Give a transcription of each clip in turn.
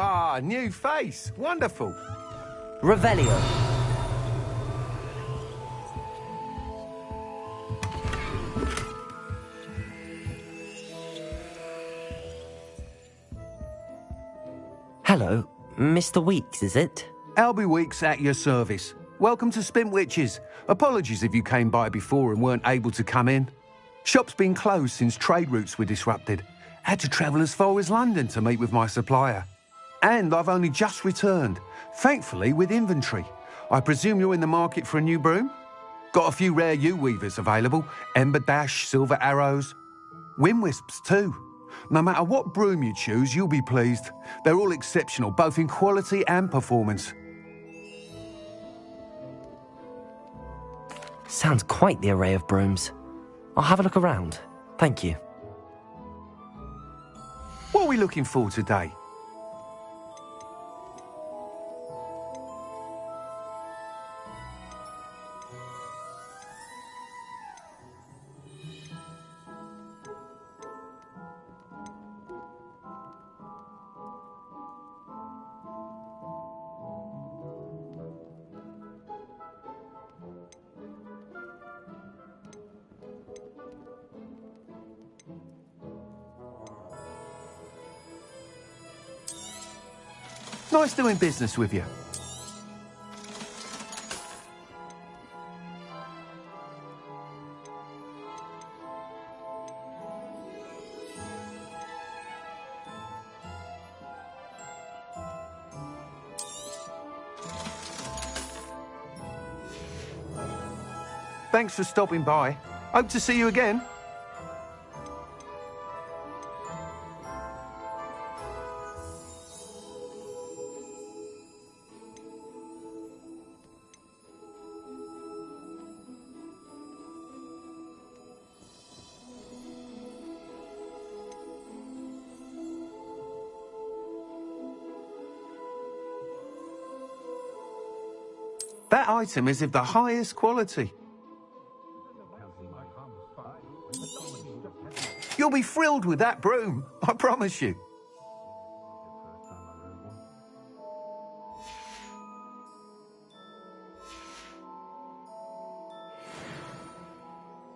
Ah, new face. Wonderful. Revelio. Hello, Mr. Weeks, is it? Albie Weeks at your service. Welcome to Spintwitches. Apologies if you came by before and weren't able to come in. Shop's been closed since trade routes were disrupted. Had to travel as far as London to meet with my supplier. And I've only just returned, thankfully with inventory. I presume you're in the market for a new broom? Got a few rare U-weavers available, Ember Dash, Silver Arrows, Wind Wisps too. No matter what broom you choose, you'll be pleased. They're all exceptional, both in quality and performance. Sounds quite the array of brooms. I'll have a look around. Thank you. What are we looking for today? Nice doing business with you. Thanks for stopping by. Hope to see you again. That item is of the highest quality. You'll be thrilled with that broom, I promise you.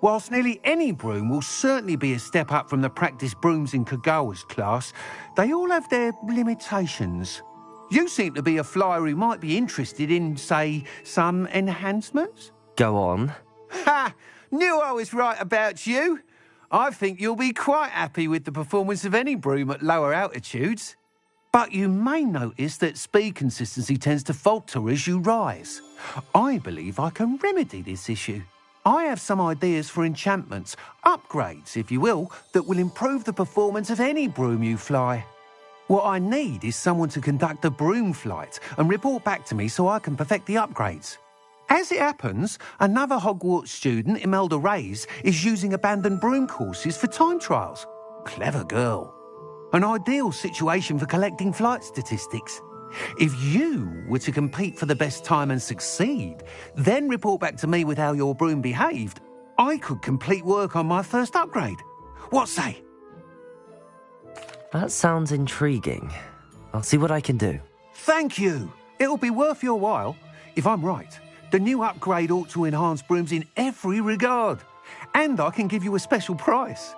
Whilst nearly any broom will certainly be a step up from the practice brooms in Kagawa's class, they all have their limitations. You seem to be a flyer who might be interested in, say, some enhancements? Go on. Ha! Knew I was right about you. I think you'll be quite happy with the performance of any broom at lower altitudes. But you may notice that speed consistency tends to falter as you rise. I believe I can remedy this issue. I have some ideas for enchantments, upgrades, if you will, that will improve the performance of any broom you fly. What I need is someone to conduct a broom flight and report back to me so I can perfect the upgrades. As it happens, another Hogwarts student, Imelda Reyes, is using abandoned broom courses for time trials. Clever girl. An ideal situation for collecting flight statistics. If you were to compete for the best time and succeed, then report back to me with how your broom behaved, I could complete work on my first upgrade. What say? That sounds intriguing. I'll see what I can do. Thank you. It'll be worth your while. If I'm right, The new upgrade ought to enhance brooms in every regard. And I can give you a special price.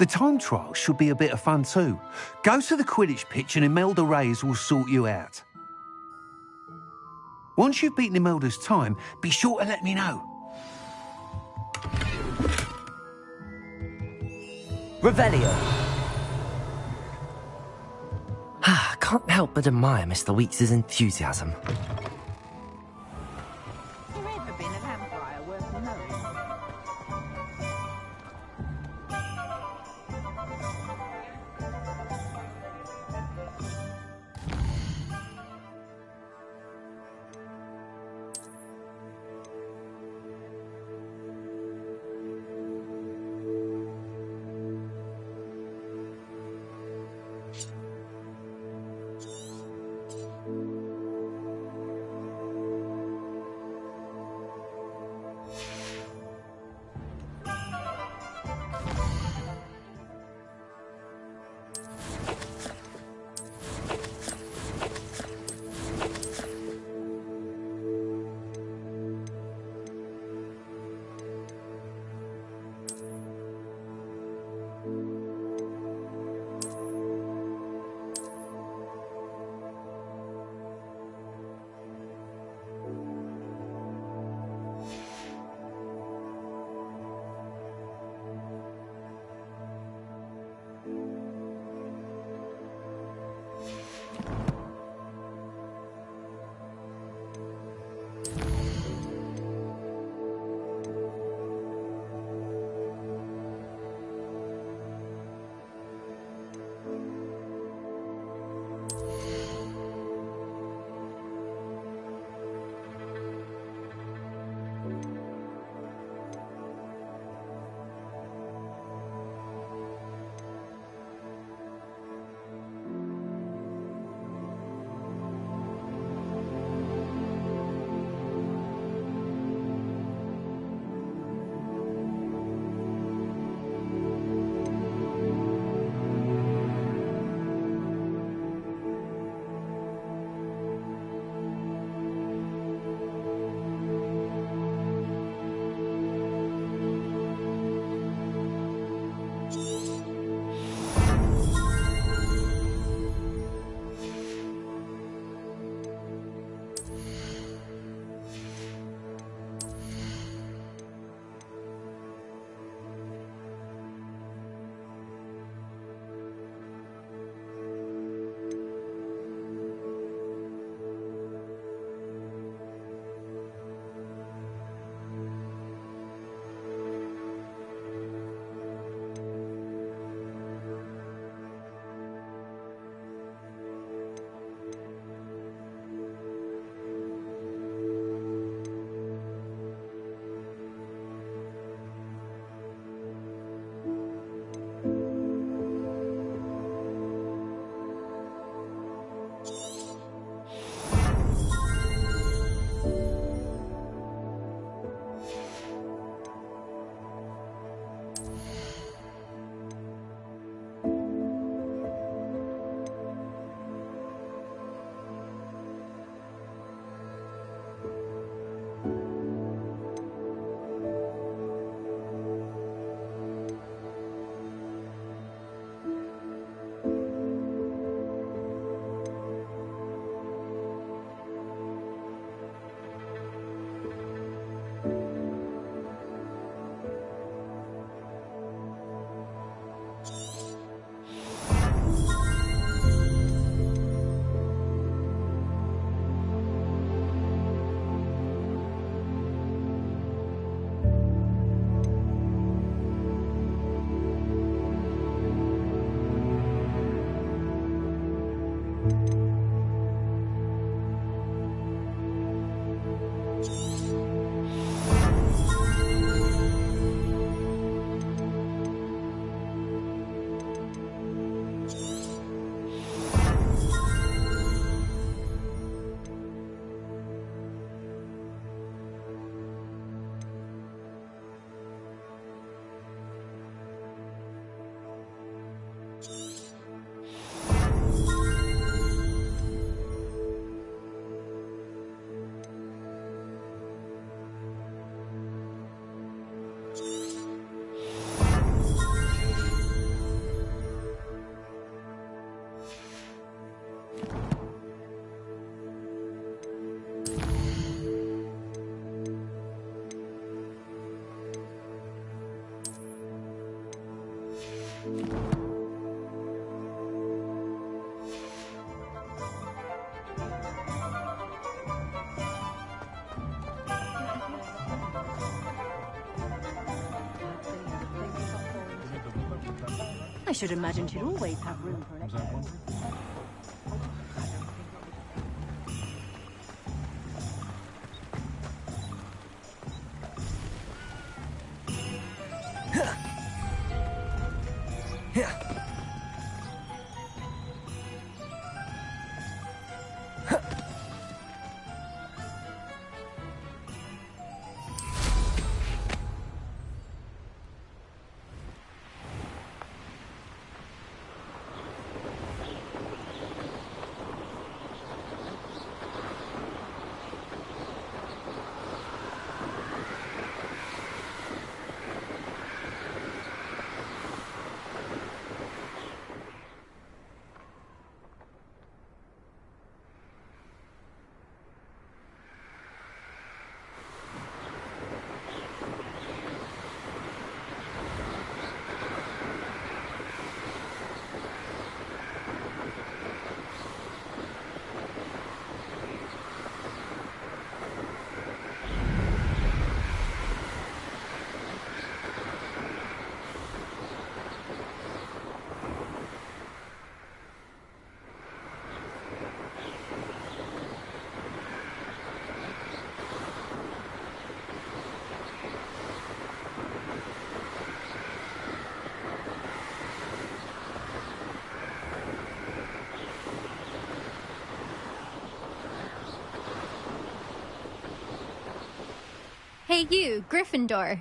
The time trial should be a bit of fun too. Go to the Quidditch pitch and Imelda Reyes will sort you out. Once you've beaten Imelda's time, be sure to let me know. Revelio. Can't help but admire Mr. Weeks' enthusiasm. There ever been an empire worth knowing? I should imagine she'd always have room for an extra. Hey you, Gryffindor.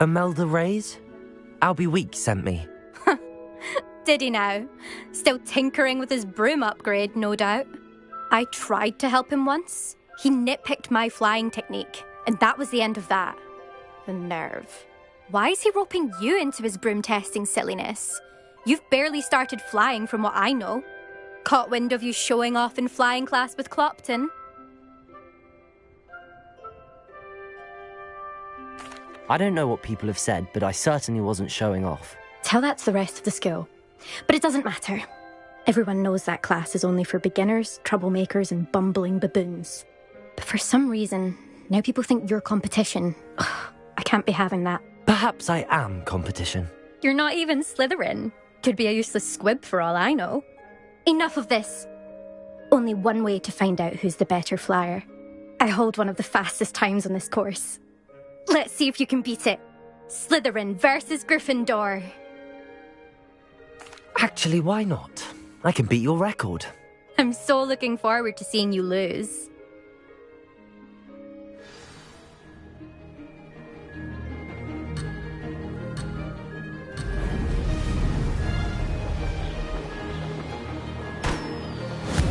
Imelda Reyes? Albie Week sent me. Did he now? Still tinkering with his broom upgrade, no doubt. I tried to help him once. He nitpicked my flying technique, and that was the end of that. The nerve. Why is he roping you into his broom testing silliness? You've barely started flying from what I know. Caught wind of you showing off in flying class with Clopton. I don't know what people have said, but I certainly wasn't showing off. Tell that to the rest of the school. But it doesn't matter. Everyone knows that class is only for beginners, troublemakers, and bumbling baboons. But for some reason, now people think you're competition. Ugh, I can't be having that. Perhaps I am competition. You're not even Slytherin. Could be a useless squib for all I know. Enough of this. Only one way to find out who's the better flyer. I hold one of the fastest times on this course. Let's see if you can beat it. Slytherin versus Gryffindor. Actually, why not? I can beat your record. I'm so looking forward to seeing you lose.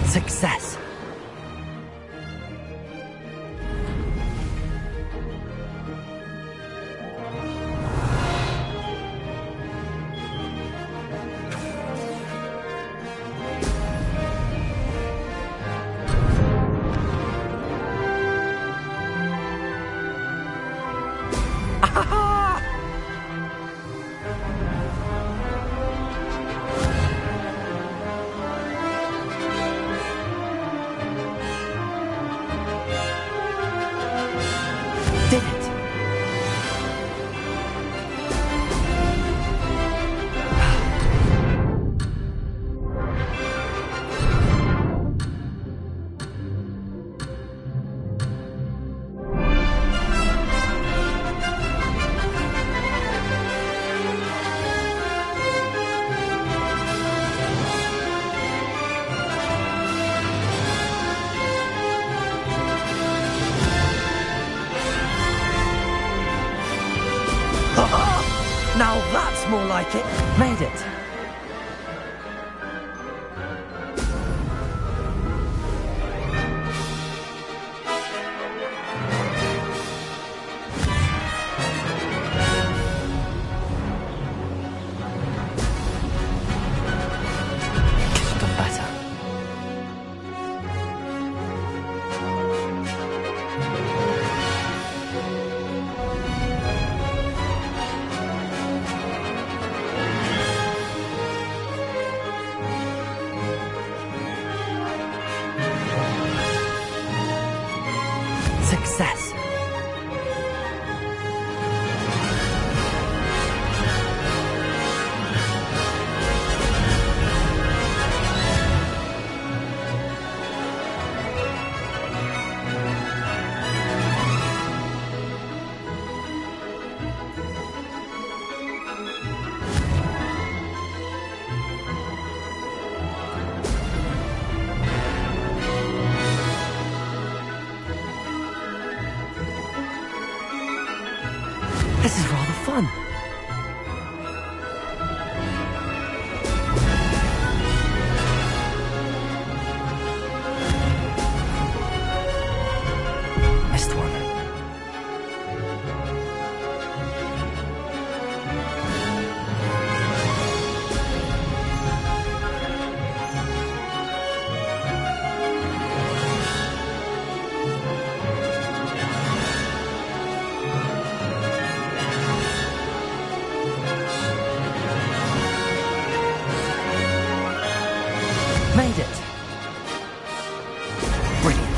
Success. Did it? Now that's more like it. Made it. Could have done better. Success. This is rather fun. Missed one. Made it. Brilliant.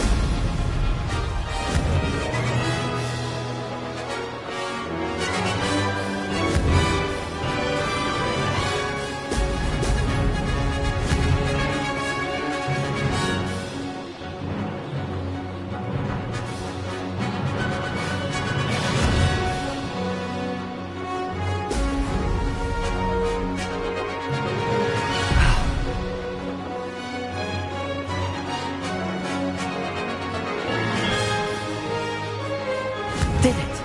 Did it!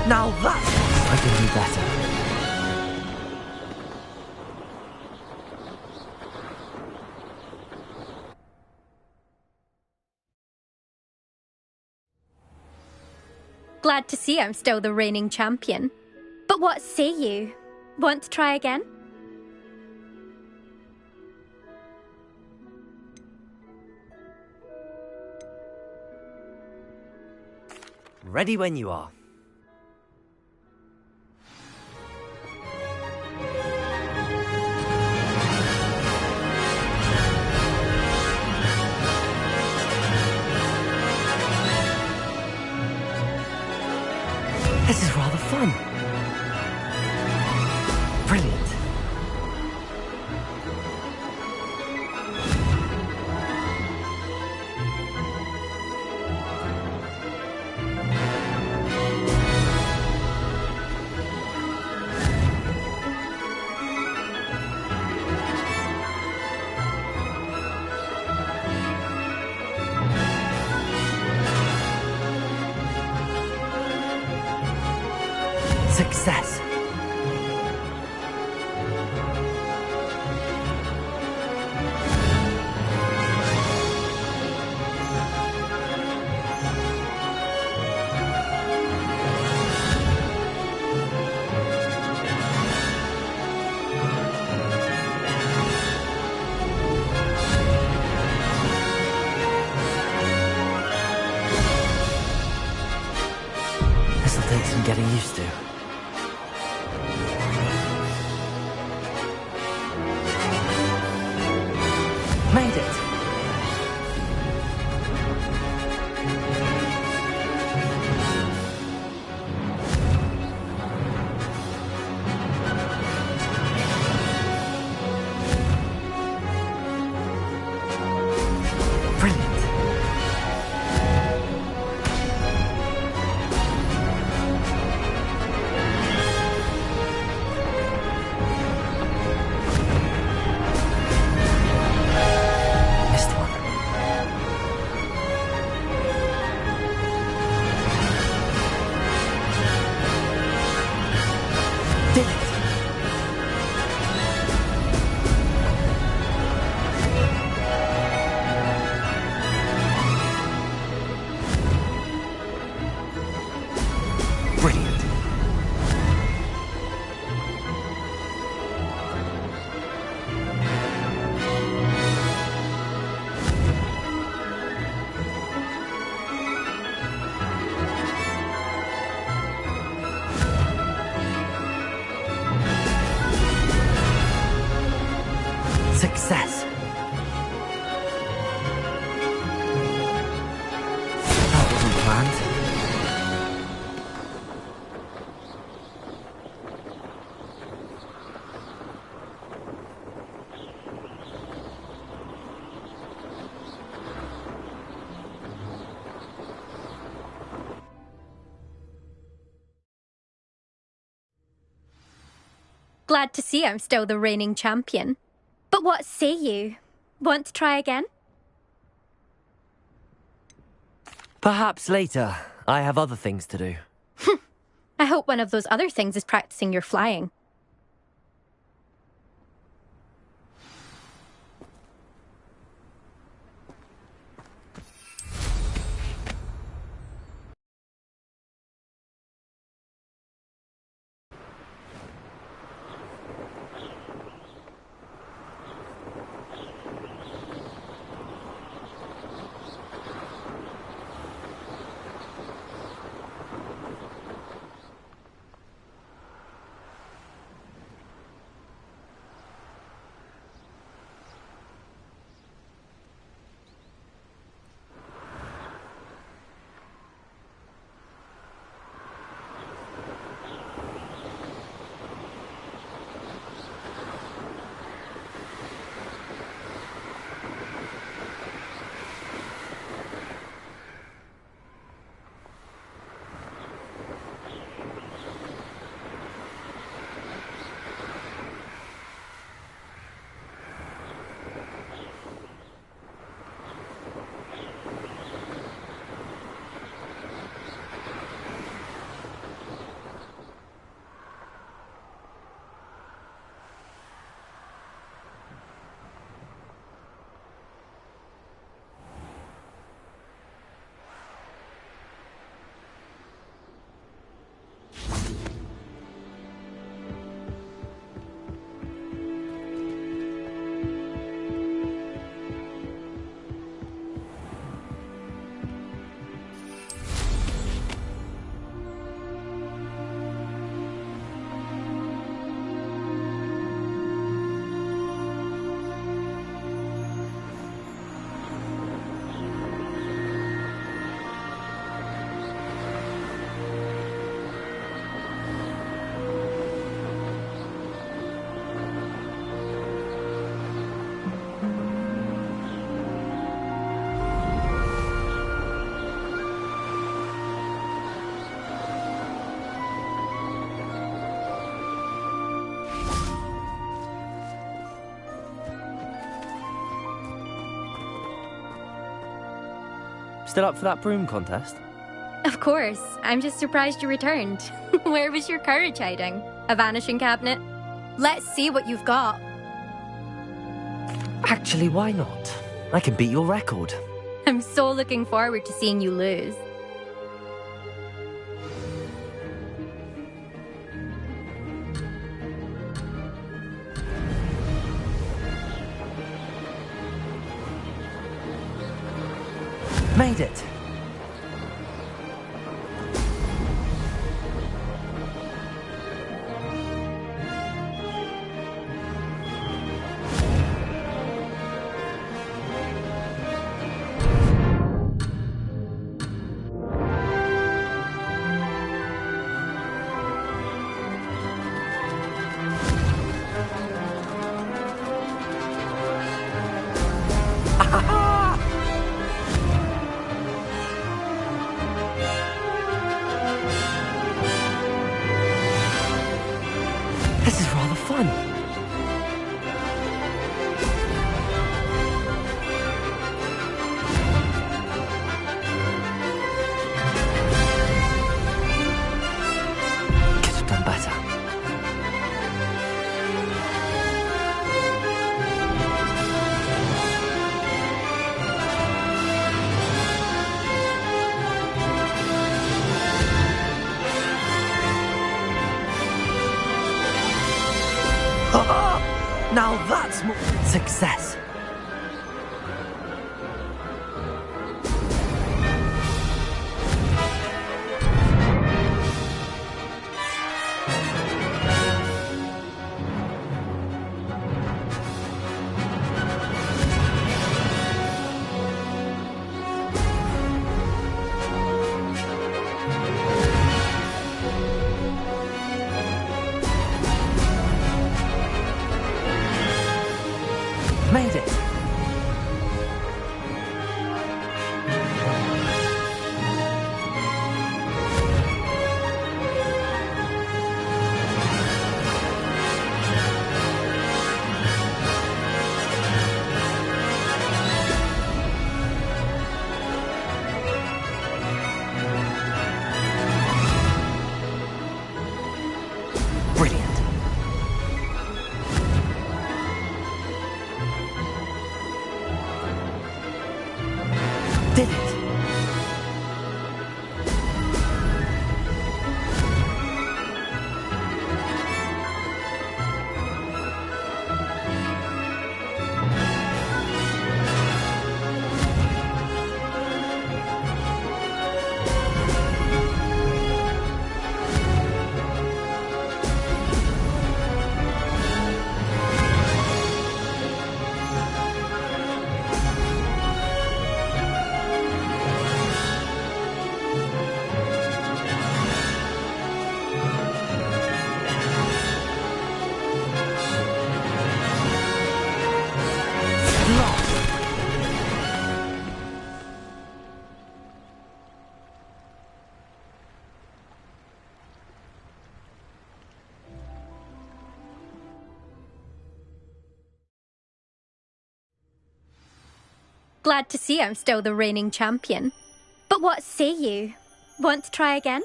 Now that's I can do better. Glad to see I'm still the reigning champion. But what say you? Want to try again? Ready when you are. This is rather fun. Brilliant. Success. This'll take some getting used to. Made it! Brilliant! Glad to see I'm still the reigning champion. But what say you? Want to try again? Perhaps later. I have other things to do. I hope one of those other things is practicing your flying. Still up for that broom contest? Of course. I'm just surprised you returned. Where was your courage hiding? A vanishing cabinet? Let's see what you've got. Actually, why not? I can beat your record. I'm so looking forward to seeing you lose. Made it! This is rather fun. Could have done better. Now that's more success. Made it. Did it? Glad to see I'm still the reigning champion. But what say you? Want to try again?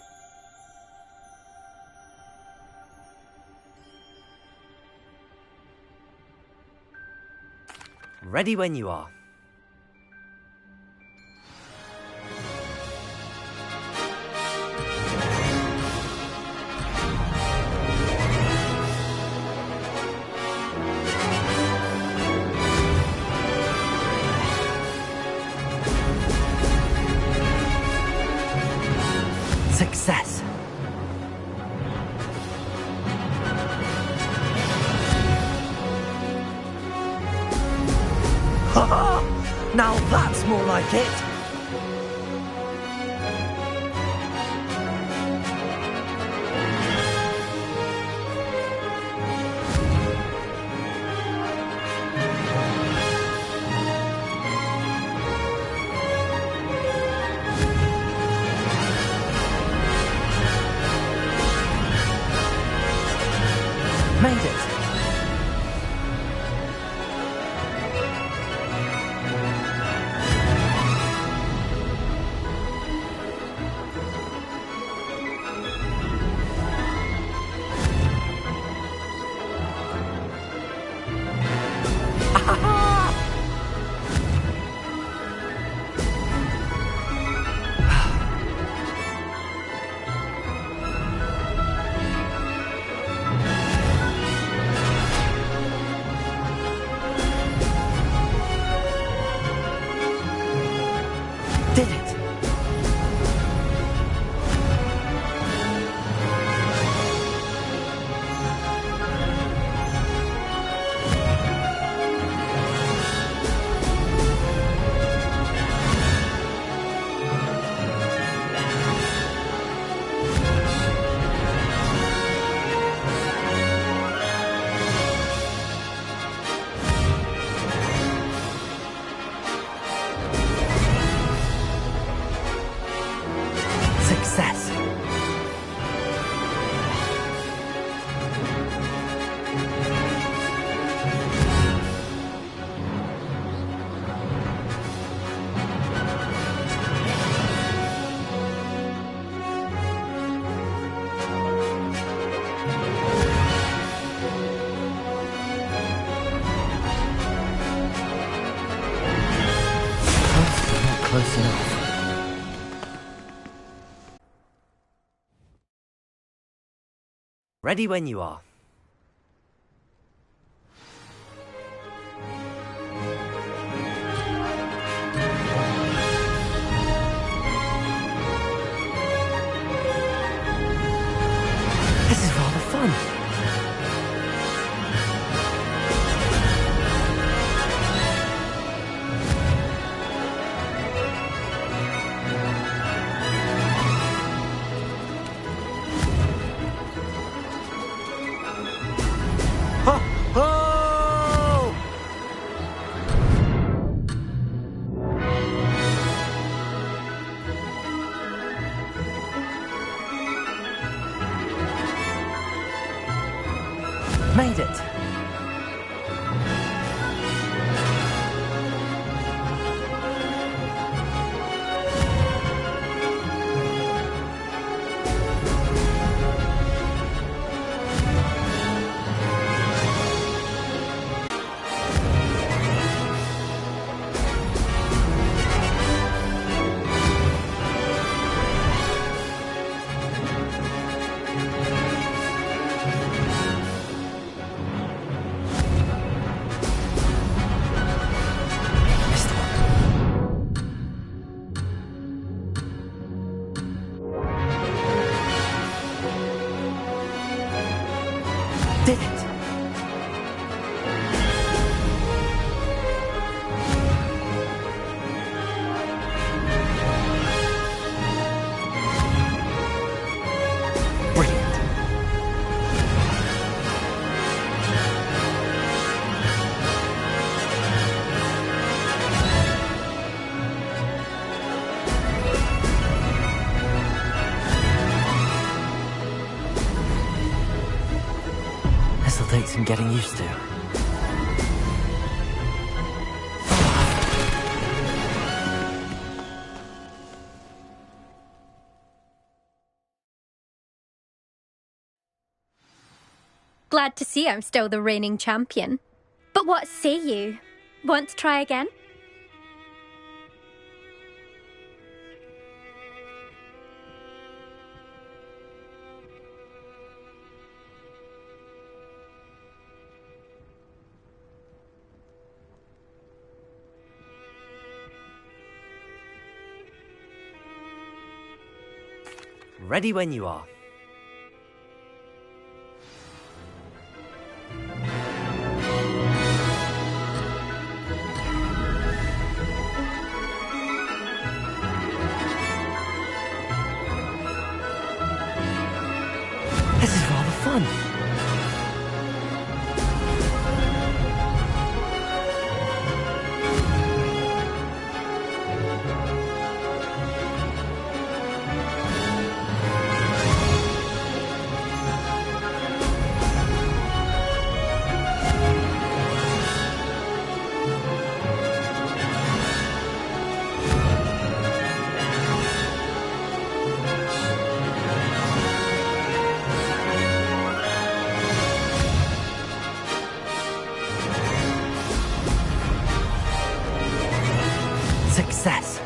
Ready when you are. Success. Ha ha! Now that's more like it. Made it. Did it. Success. Not close enough. Ready when you are. This is rather fun. Ho, ho! Made it. did it! Brilliant. This'll take some getting used to. Glad to see I'm still the reigning champion. But what say you? Want to try again? Ready when you are. This is rather fun. Success.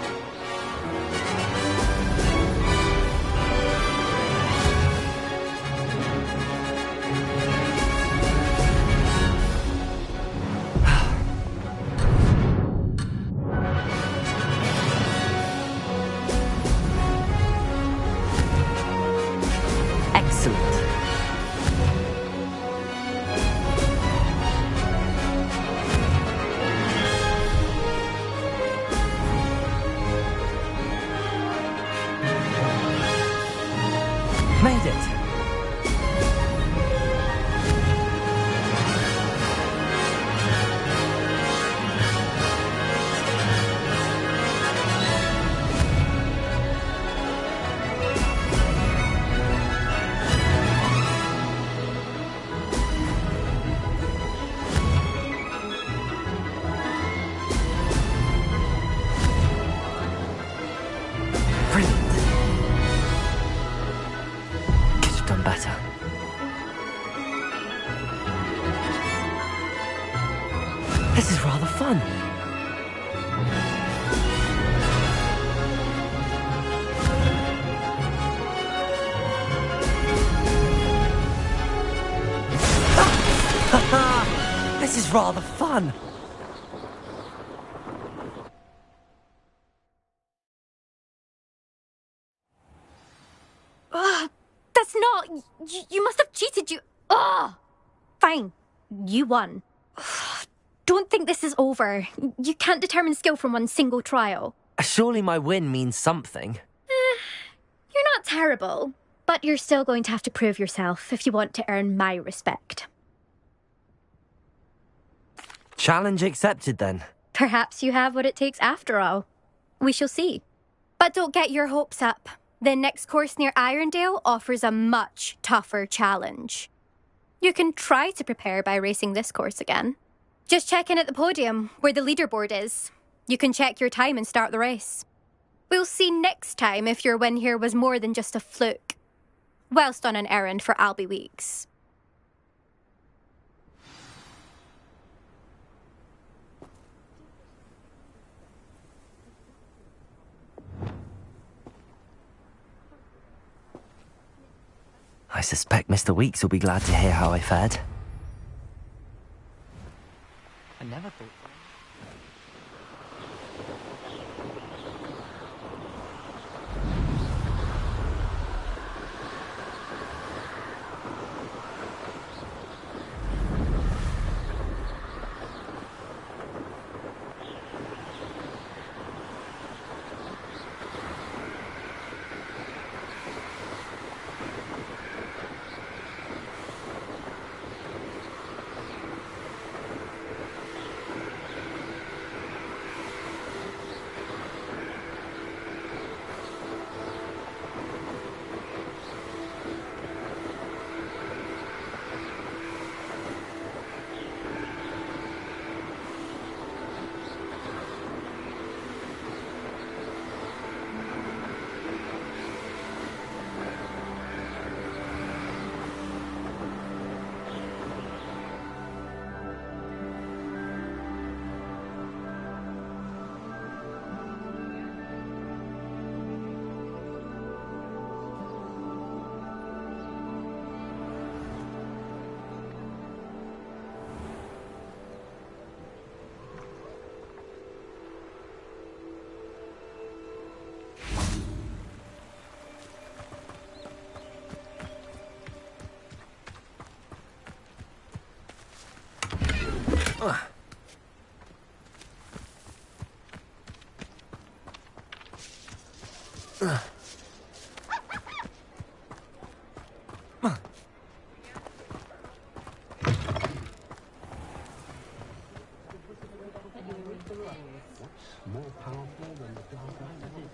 Excellent. Made it. Brilliant. Could have done better. This is rather fun. This is rather fun. That's not... You must have cheated, you... Ugh! Fine. You won. Don't think this is over. You can't determine skill from one single trial. Surely my win means something. You're not terrible, but you're still going to have to prove yourself if you want to earn my respect. Challenge accepted then. Perhaps you have what it takes after all. We shall see. But don't get your hopes up. The next course near Irondale offers a much tougher challenge. You can try to prepare by racing this course again. Just check in at the podium, where the leaderboard is. You can check your time and start the race. We'll see next time if your win here was more than just a fluke. Whilst on an errand for Albie Weeks. I suspect Mr. Weeks will be glad to hear how I fared. I never thought...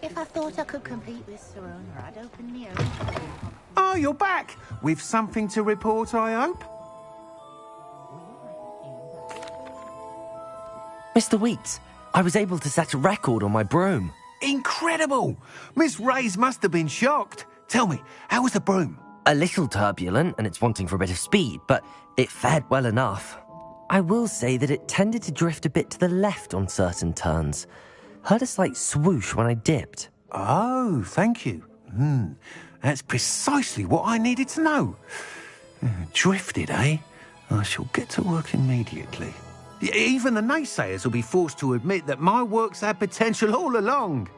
If I thought I could compete with Sir Owner, I'd open my own. Oh, you're back! With something to report, I hope? Mr. Weeks, I was able to set a record on my broom. Incredible! Miss Reyes must have been shocked. Tell me, how was the broom? A little turbulent, and it's wanting for a bit of speed, but it fared well enough. I will say that it tended to drift a bit to the left on certain turns. Heard a slight swoosh when I dipped. Oh, thank you. That's precisely what I needed to know. Drifted, eh? I shall get to work immediately. Even the naysayers will be forced to admit that my work's had potential all along.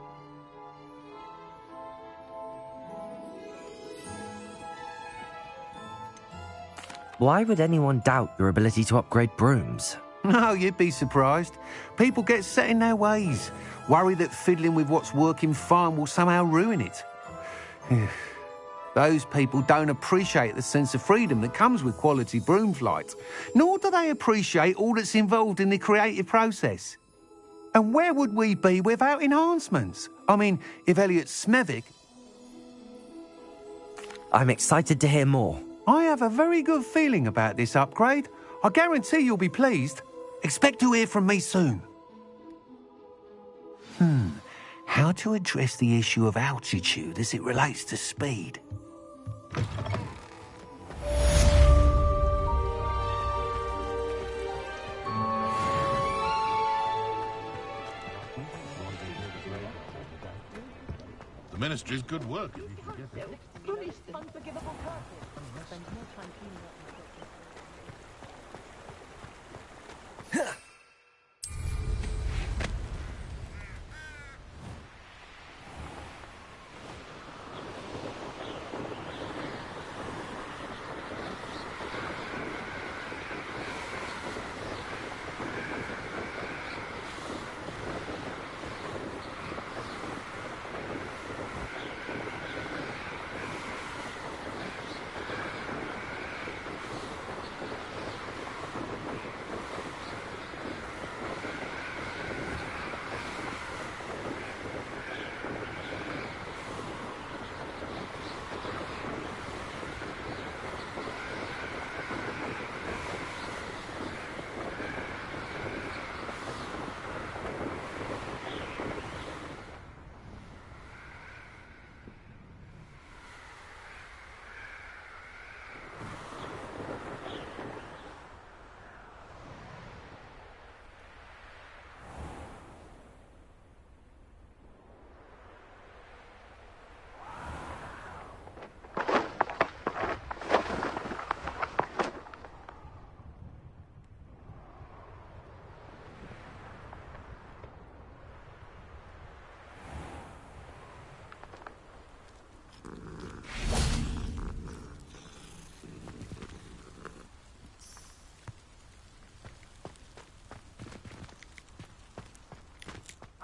Why would anyone doubt your ability to upgrade brooms? No, you'd be surprised. People get set in their ways, worry that fiddling with what's working fine will somehow ruin it. Those people don't appreciate the sense of freedom that comes with quality broom flight, nor do they appreciate all that's involved in the creative process. And where would we be without enhancements? I mean, if Elliot Smethwick... I'm excited to hear more. I have a very good feeling about this upgrade. I guarantee you'll be pleased. Expect to hear from me soon. How to address the issue of altitude as it relates to speed? The Ministry's good work.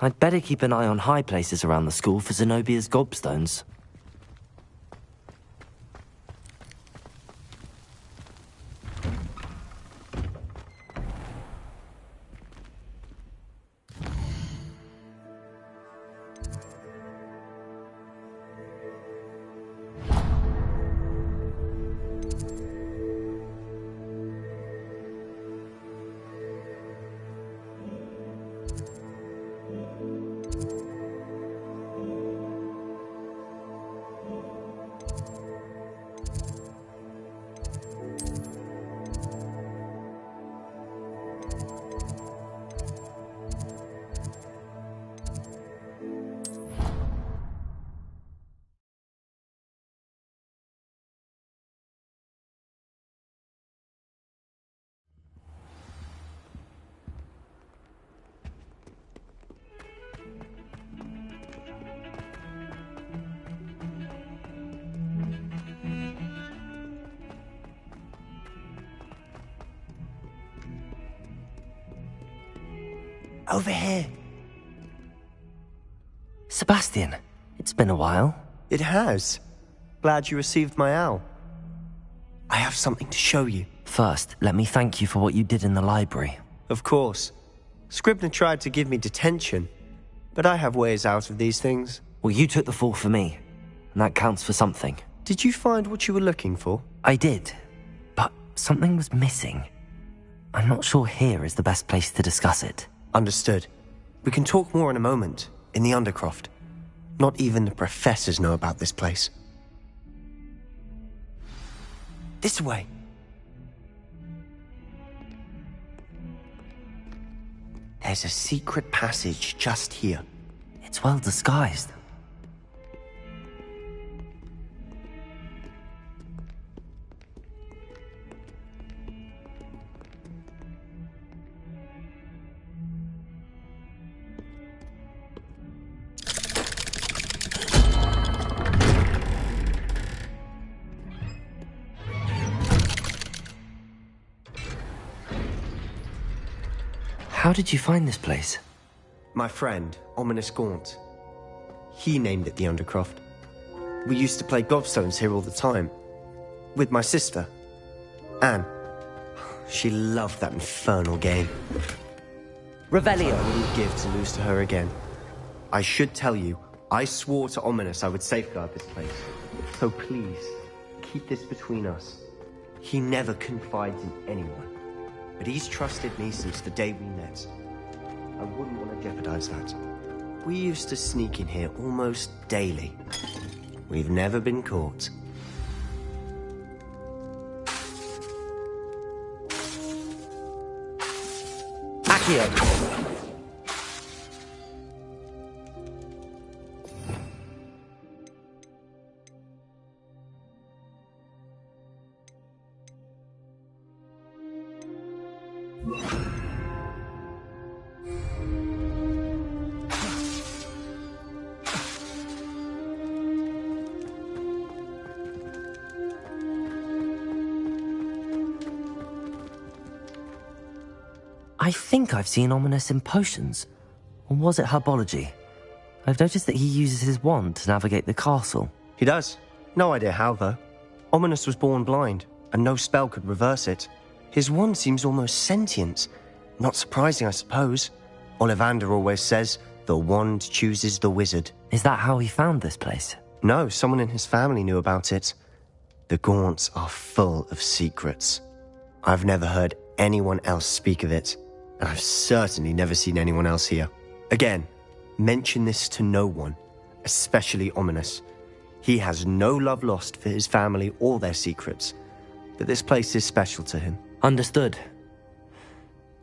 I'd better keep an eye on high places around the school for Zenobia's gobstones. Over here. Sebastian, it's been a while. It has. Glad you received my owl. I have something to show you. First, let me thank you for what you did in the library. Of course. Scribner tried to give me detention, but I have ways out of these things. Well, you took the fall for me, and that counts for something. Did you find what you were looking for? I did, but something was missing. I'm not sure here is the best place to discuss it. Understood. We can talk more in a moment, in the Undercroft. Not even the professors know about this place. This way. There's a secret passage just here. It's well disguised. How did you find this place? My friend, Ominous Gaunt. He named it the Undercroft. We used to play gobstones here all the time. With my sister, Anne. She loved that infernal game. Revelio. I wouldn't give to lose to her again. I should tell you, I swore to Ominous I would safeguard this place. So please, keep this between us. He never confides in anyone. But he's trusted me since the day we met. I wouldn't want to jeopardize that. We used to sneak in here almost daily. We've never been caught. Accio. I think I've seen Ominous in potions. Or was it herbology? I've noticed that he uses his wand to navigate the castle. He does. No idea how, though. Ominous was born blind, and no spell could reverse it. His wand seems almost sentient. Not surprising, I suppose. Ollivander always says, the wand chooses the wizard. Is that how he found this place? No, someone in his family knew about it. The Gaunts are full of secrets. I've never heard anyone else speak of it, and I've certainly never seen anyone else here. Again, mention this to no one, especially Ominous. He has no love lost for his family or their secrets, but this place is special to him. Understood.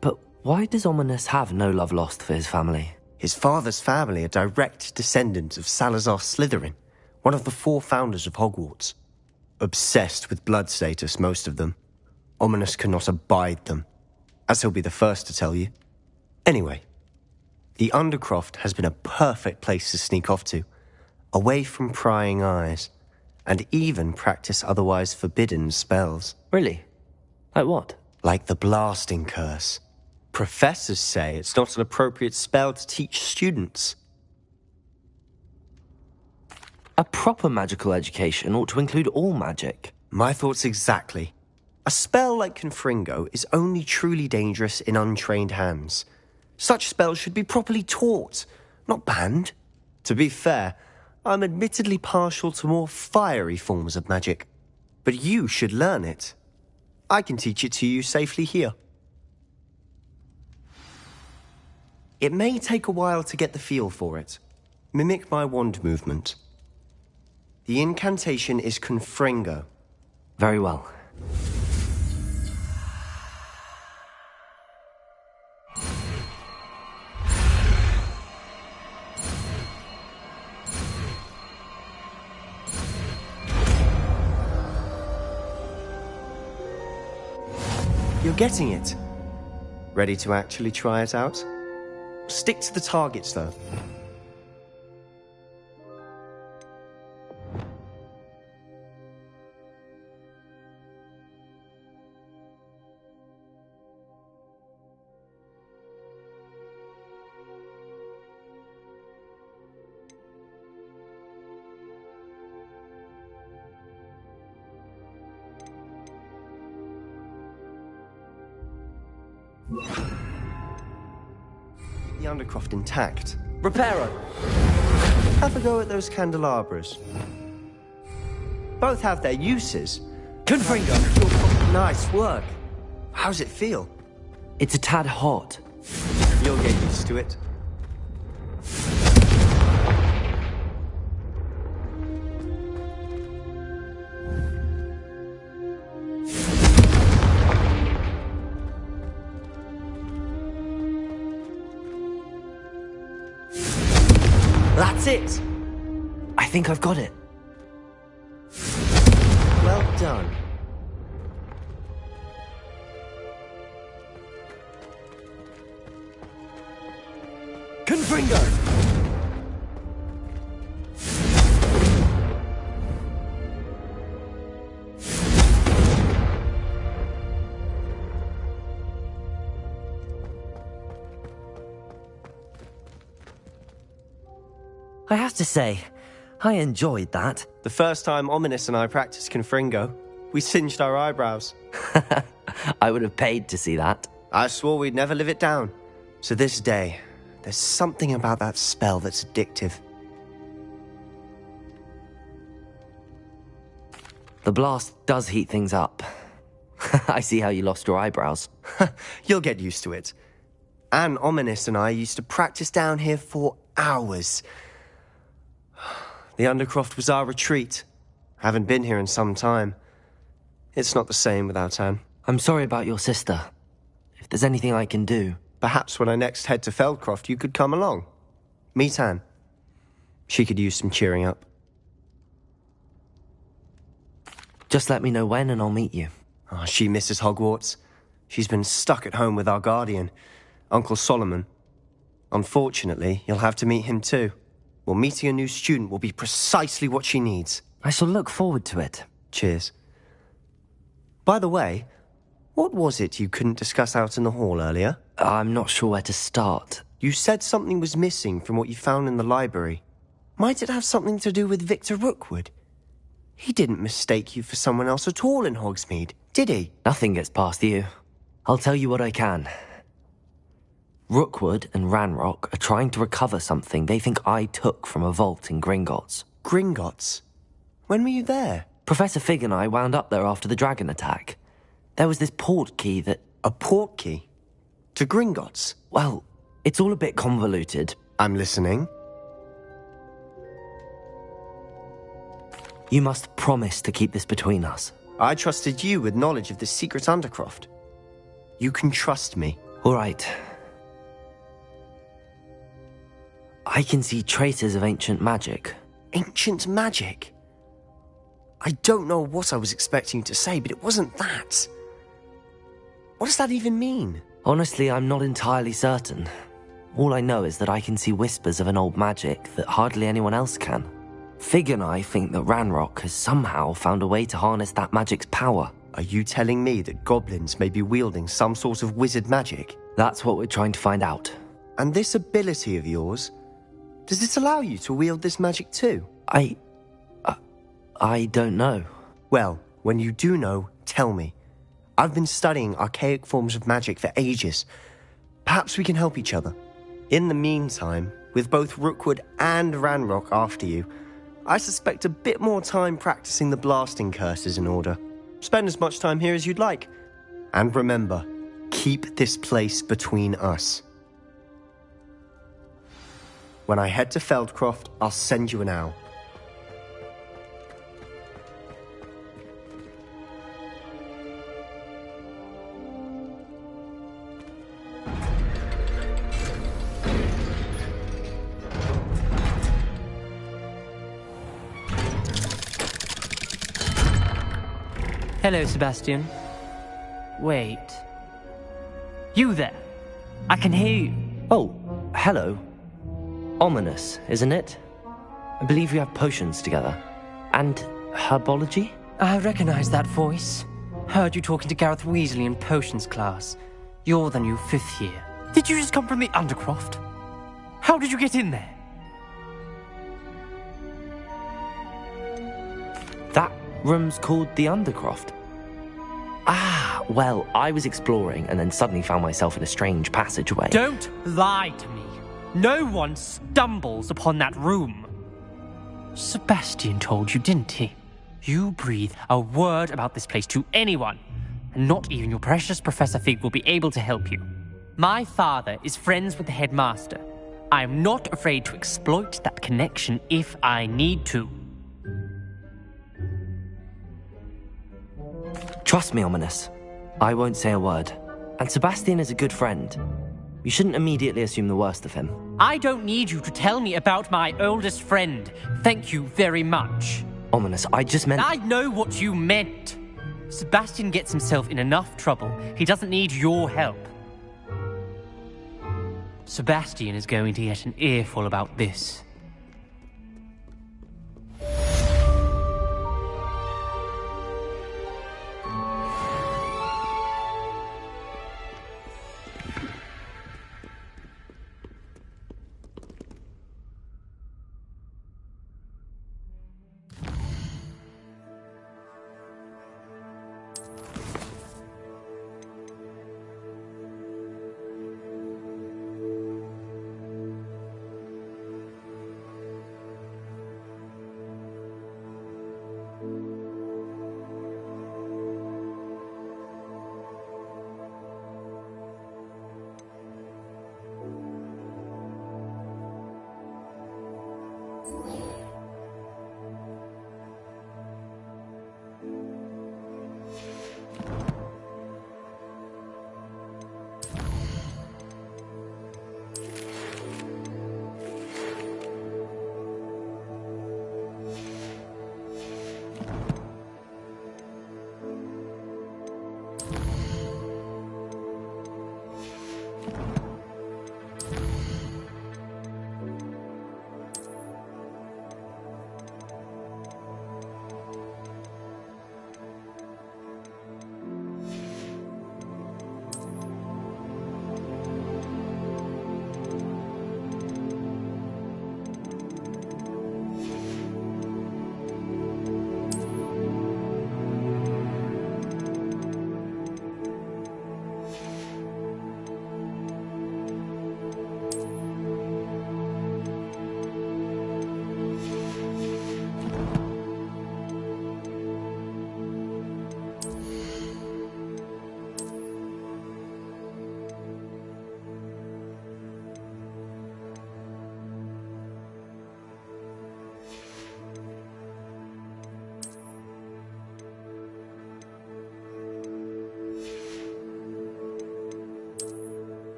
But why does Ominous have no love lost for his family? His father's family are direct descendants of Salazar Slytherin, one of the 4 founders of Hogwarts. Obsessed with blood status, most of them. Ominous cannot abide them, as he'll be the first to tell you. Anyway, the Undercroft has been a perfect place to sneak off to, away from prying eyes, and even practice otherwise forbidden spells. Really? Like what? Like the blasting curse. Professors say it's not an appropriate spell to teach students. A proper magical education ought to include all magic. My thoughts exactly. A spell like Confringo is only truly dangerous in untrained hands. Such spells should be properly taught, not banned. To be fair, I'm admittedly partial to more fiery forms of magic. But you should learn it. I can teach it to you safely here. It may take a while to get the feel for it. Mimic my wand movement. The incantation is Confringo. Very well. You're getting it. Ready to actually try it out? Stick to the targets, though. The Undercroft intact. Reparo! Have a go at those candelabras. Both have their uses. Confringo! Nice work. How's it feel? It's a tad hot. You'll get used to it. That's it! I think I've got it. Well done. Confringo! I have to say, I enjoyed that. The first time Ominous and I practiced Confringo, we singed our eyebrows. I would have paid to see that. I swore we'd never live it down. So this day, there's something about that spell that's addictive. The blast does heat things up. I see how you lost your eyebrows. You'll get used to it. Anne, Ominous and I used to practice down here for hours. The Undercroft was our retreat. Haven't been here in some time. It's not the same without Anne. I'm sorry about your sister. If there's anything I can do... Perhaps when I next head to Feldcroft, you could come along. Meet Anne. She could use some cheering up. Just let me know when and I'll meet you. Oh, she misses Hogwarts. She's been stuck at home with our guardian, Uncle Solomon. Unfortunately, you'll have to meet him too. Well, meeting a new student will be precisely what she needs. I shall look forward to it. Cheers. By the way, what was it you couldn't discuss out in the hall earlier? I'm not sure where to start. You said something was missing from what you found in the library. Might it have something to do with Victor Rookwood? He didn't mistake you for someone else at all in Hogsmeade, did he? Nothing gets past you. I'll tell you what I can. Rookwood and Ranrock are trying to recover something they think I took from a vault in Gringotts. Gringotts? When were you there? Professor Fig and I wound up there after the dragon attack. There was this port key that... A port key? To Gringotts? Well, it's all a bit convoluted. I'm listening. You must promise to keep this between us. I trusted you with knowledge of the secret Undercroft. You can trust me. All right. I can see traces of ancient magic. Ancient magic? I don't know what I was expecting you to say, but it wasn't that. What does that even mean? Honestly, I'm not entirely certain. All I know is that I can see whispers of an old magic that hardly anyone else can. Fig and I think that Ranrock has somehow found a way to harness that magic's power. Are you telling me that goblins may be wielding some sort of wizard magic? That's what we're trying to find out. And this ability of yours, does it allow you to wield this magic too? I don't know. Well, when you do know, tell me. I've been studying archaic forms of magic for ages. Perhaps we can help each other. In the meantime, with both Rookwood and Ranrock after you, I suspect a bit more time practicing the blasting curse is in order. Spend as much time here as you'd like. And remember, keep this place between us. When I head to Feldcroft, I'll send you an owl. Hello, Sebastian. Wait. You there? I can hear you. Oh, hello. Ominous, isn't it? I believe we have potions together. And herbology? I recognize that voice. Heard you talking to Gareth Weasley in potions class. You're the new 5th year. Did you just come from the Undercroft? How did you get in there? That room's called the Undercroft. Ah, Well, I was exploring and then suddenly found myself in a strange passageway. Don't lie to me. No one stumbles upon that room. Sebastian told you, didn't he? You breathe a word about this place to anyone, and not even your precious Professor Fig will be able to help you. My father is friends with the headmaster. I am not afraid to exploit that connection if I need to. Trust me, Ominous. I won't say a word. And Sebastian is a good friend. You shouldn't immediately assume the worst of him. I don't need you to tell me about my oldest friend. Thank you very much. Ominous, I just meant... I know what you meant. Sebastian gets himself in enough trouble. He doesn't need your help. Sebastian is going to get an earful about this.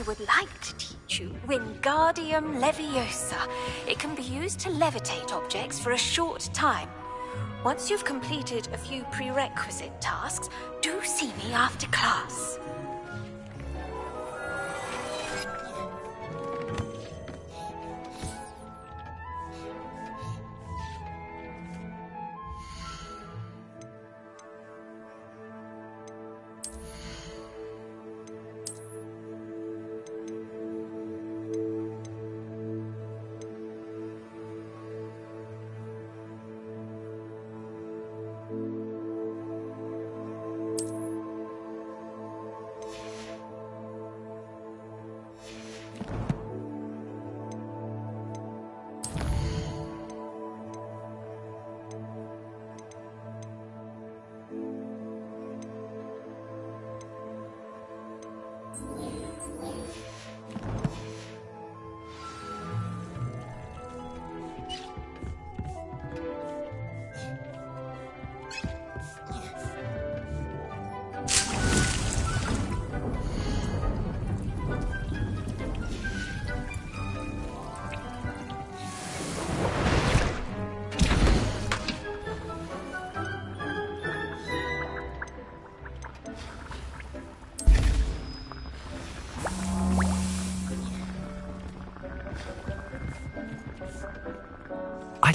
I would like to teach you Wingardium Leviosa. It can be used to levitate objects for a short time. Once you've completed a few prerequisite tasks, do see me after class.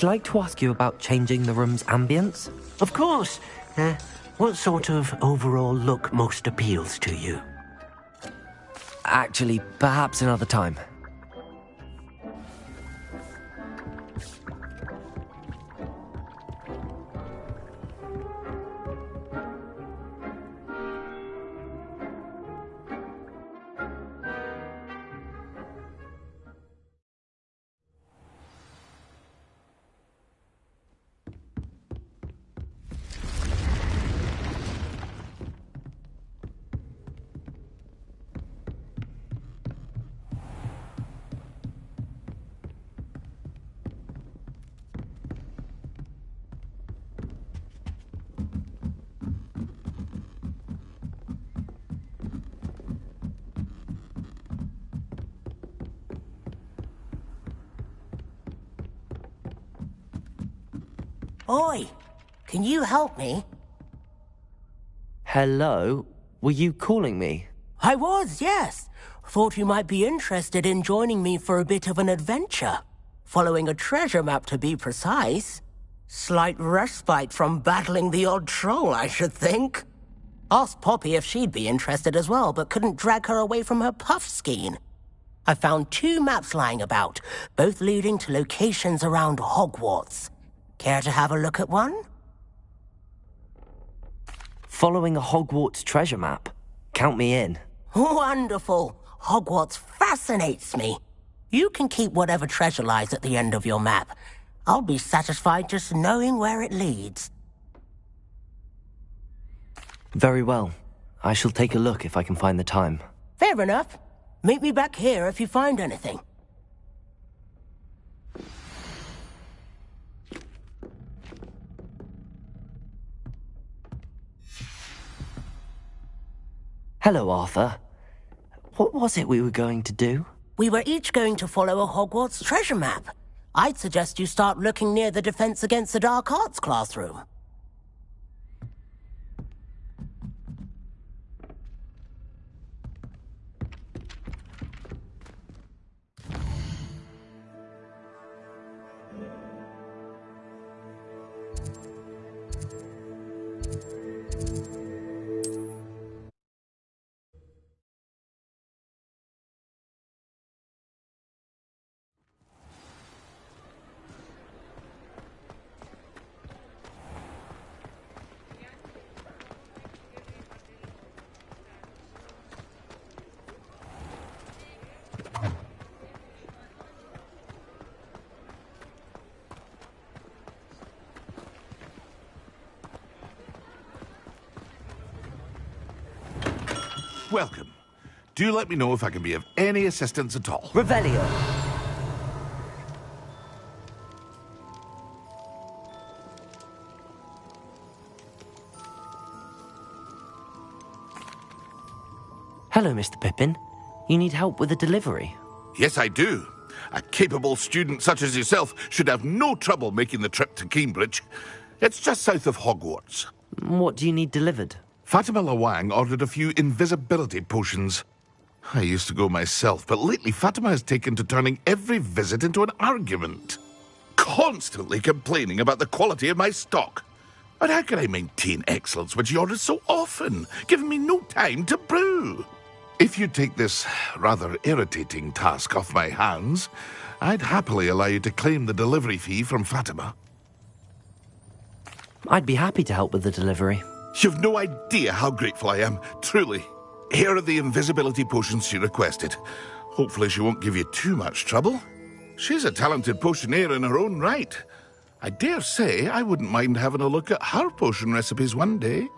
like to ask you about changing the room's ambience. Of course. What sort of overall look most appeals to you? Actually, perhaps another time. Oi! Can you help me? Hello? Were you calling me? I was, yes. Thought you might be interested in joining me for a bit of an adventure. Following a treasure map, to be precise. Slight respite from battling the odd troll, I should think. Asked Poppy if she'd be interested as well, but couldn't drag her away from her puff skein. I found 2 maps lying about, both leading to locations around Hogwarts. Care to have a look at one? Following a Hogwarts treasure map. Count me in. Wonderful. Hogwarts fascinates me. You can keep whatever treasure lies at the end of your map. I'll be satisfied just knowing where it leads. Very well. I shall take a look if I can find the time. Fair enough. Meet me back here if you find anything. Hello, Arthur. What was it we were going to do? We were each going to follow a Hogwarts treasure map. I'd suggest you start looking near the Defense Against the Dark Arts classroom. Welcome. Do let me know if I can be of any assistance at all. Revelio. Hello, Mr. Pippin. You need help with a delivery? Yes, I do. A capable student such as yourself should have no trouble making the trip to Cambridge. It's just south of Hogwarts. What do you need delivered? Fatima Lawang ordered a few invisibility potions. I used to go myself, but lately Fatima has taken to turning every visit into an argument. Constantly complaining about the quality of my stock. But how can I maintain excellence when she orders so often, giving me no time to brew? If you take this rather irritating task off my hands, I'd happily allow you to claim the delivery fee from Fatima. I'd be happy to help with the delivery. You've no idea how grateful I am, truly. Here are the invisibility potions she requested. Hopefully she won't give you too much trouble. She's a talented potioneer in her own right. I dare say I wouldn't mind having a look at her potion recipes one day.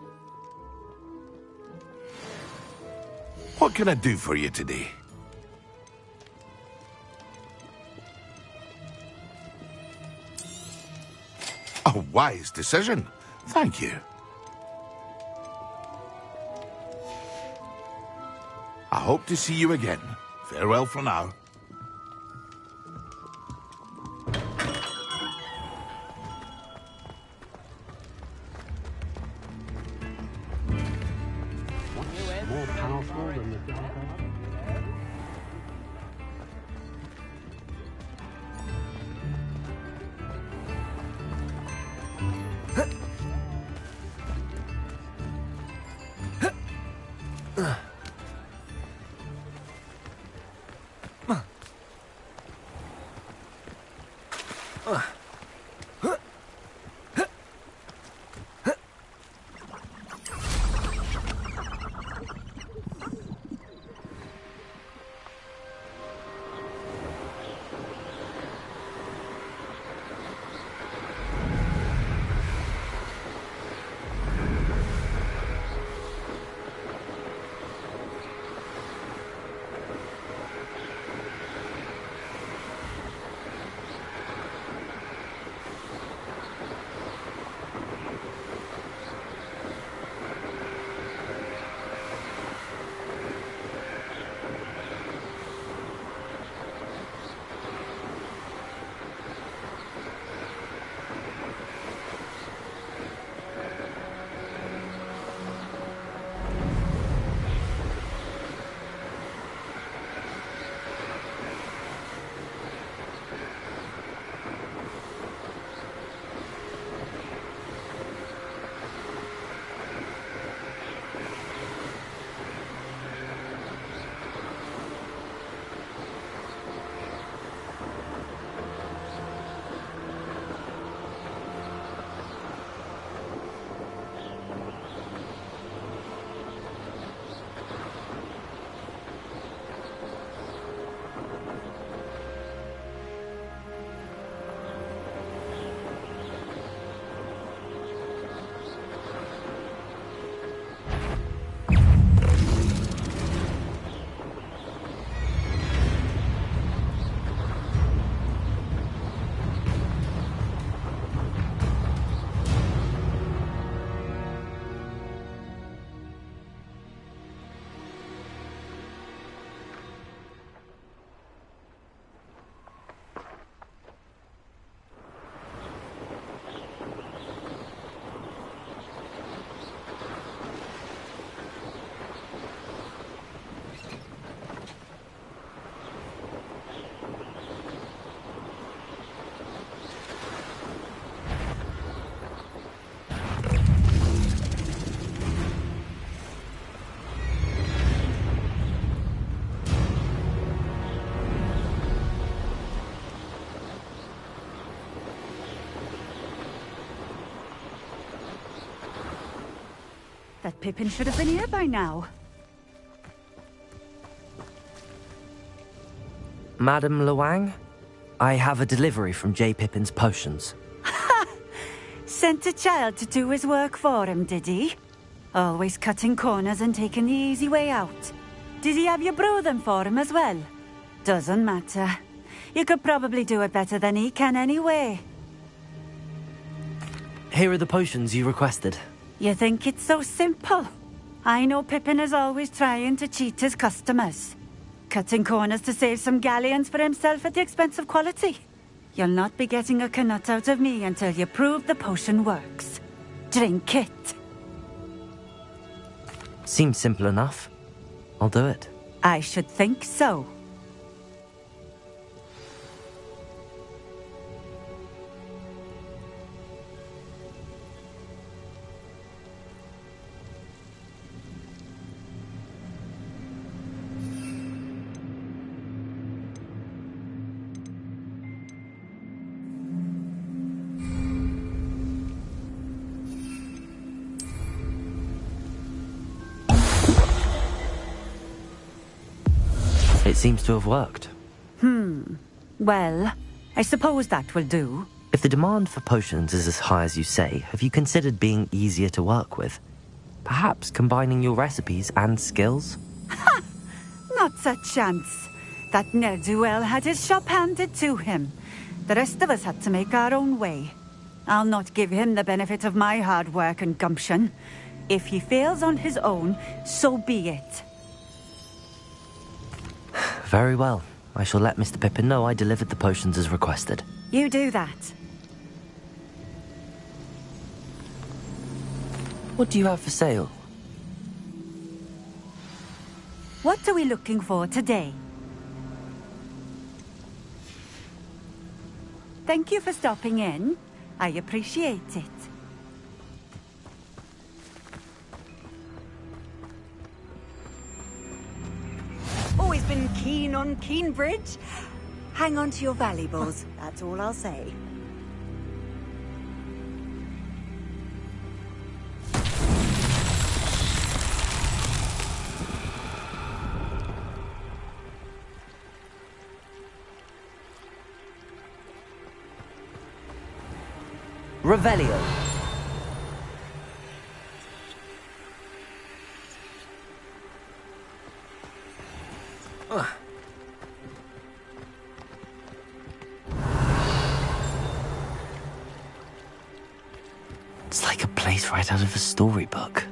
What can I do for you today? A wise decision. Thank you. I hope to see you again. Farewell for now. More powerful than the Dark Arts? that Pippin should have been here by now. Madam Luang, I have a delivery from J. Pippin's potions. Sent a child to do his work for him, did he? Always cutting corners and taking the easy way out. Did he have you brew them for him as well? Doesn't matter. You could probably do it better than he can anyway. Here are the potions you requested. You think it's so simple? I know Pippin is always trying to cheat his customers. Cutting corners to save some galleons for himself at the expense of quality. You'll not be getting a canut out of me until you prove the potion works. Drink it. Seems simple enough. I'll do it. I should think so. It seems to have worked. Well, I suppose that will do. If the demand for potions is as high as you say, have you considered being easier to work with? Perhaps combining your recipes and skills? Not a chance. That ne'er-do-well had his shop handed to him. The rest of us had to make our own way. I'll not give him the benefit of my hard work and gumption. If he fails on his own, so be it. Very well. I shall let Mr. Pippin know I delivered the potions as requested. You do that. What do you have for sale? What are we looking for today? Thank you for stopping in. I appreciate it. Always been keen on Keenbridge. Hang on to your valuables, that's all I'll say. Revelio. It's like a place right out of a storybook.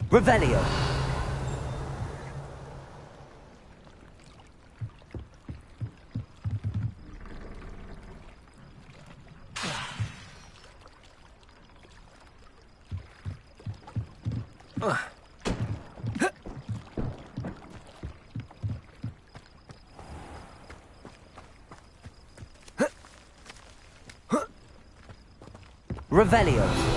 Revelio. Revelio.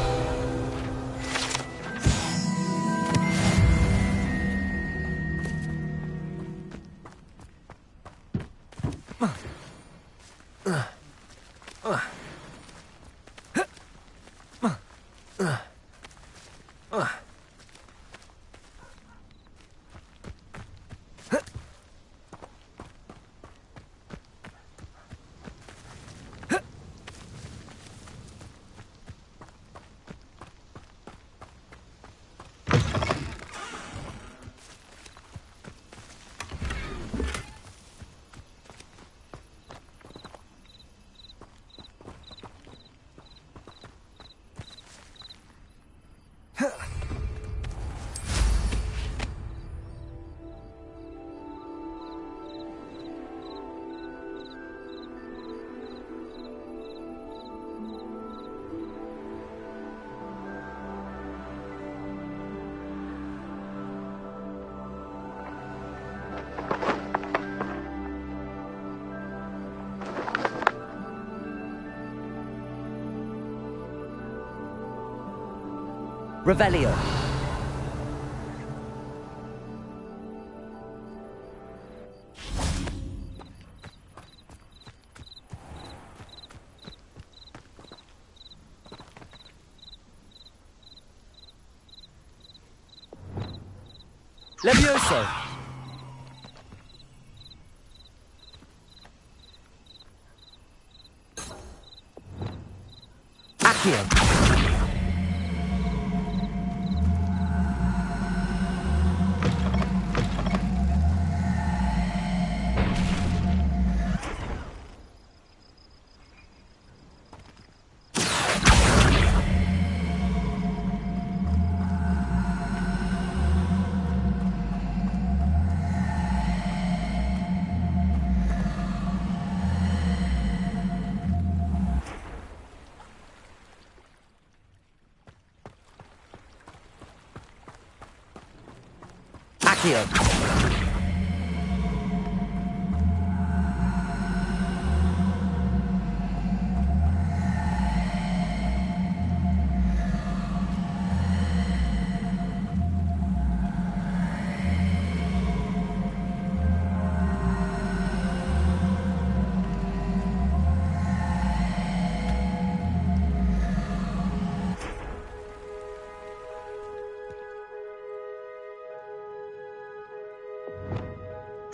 Revelio. Levioso. Accio. Accio.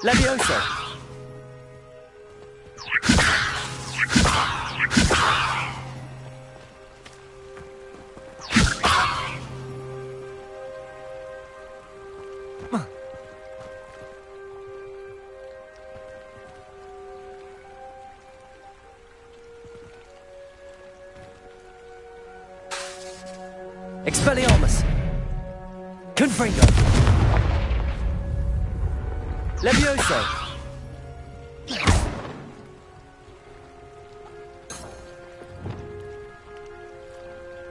Levioso. Expelliarmus. Confringo. Levioso.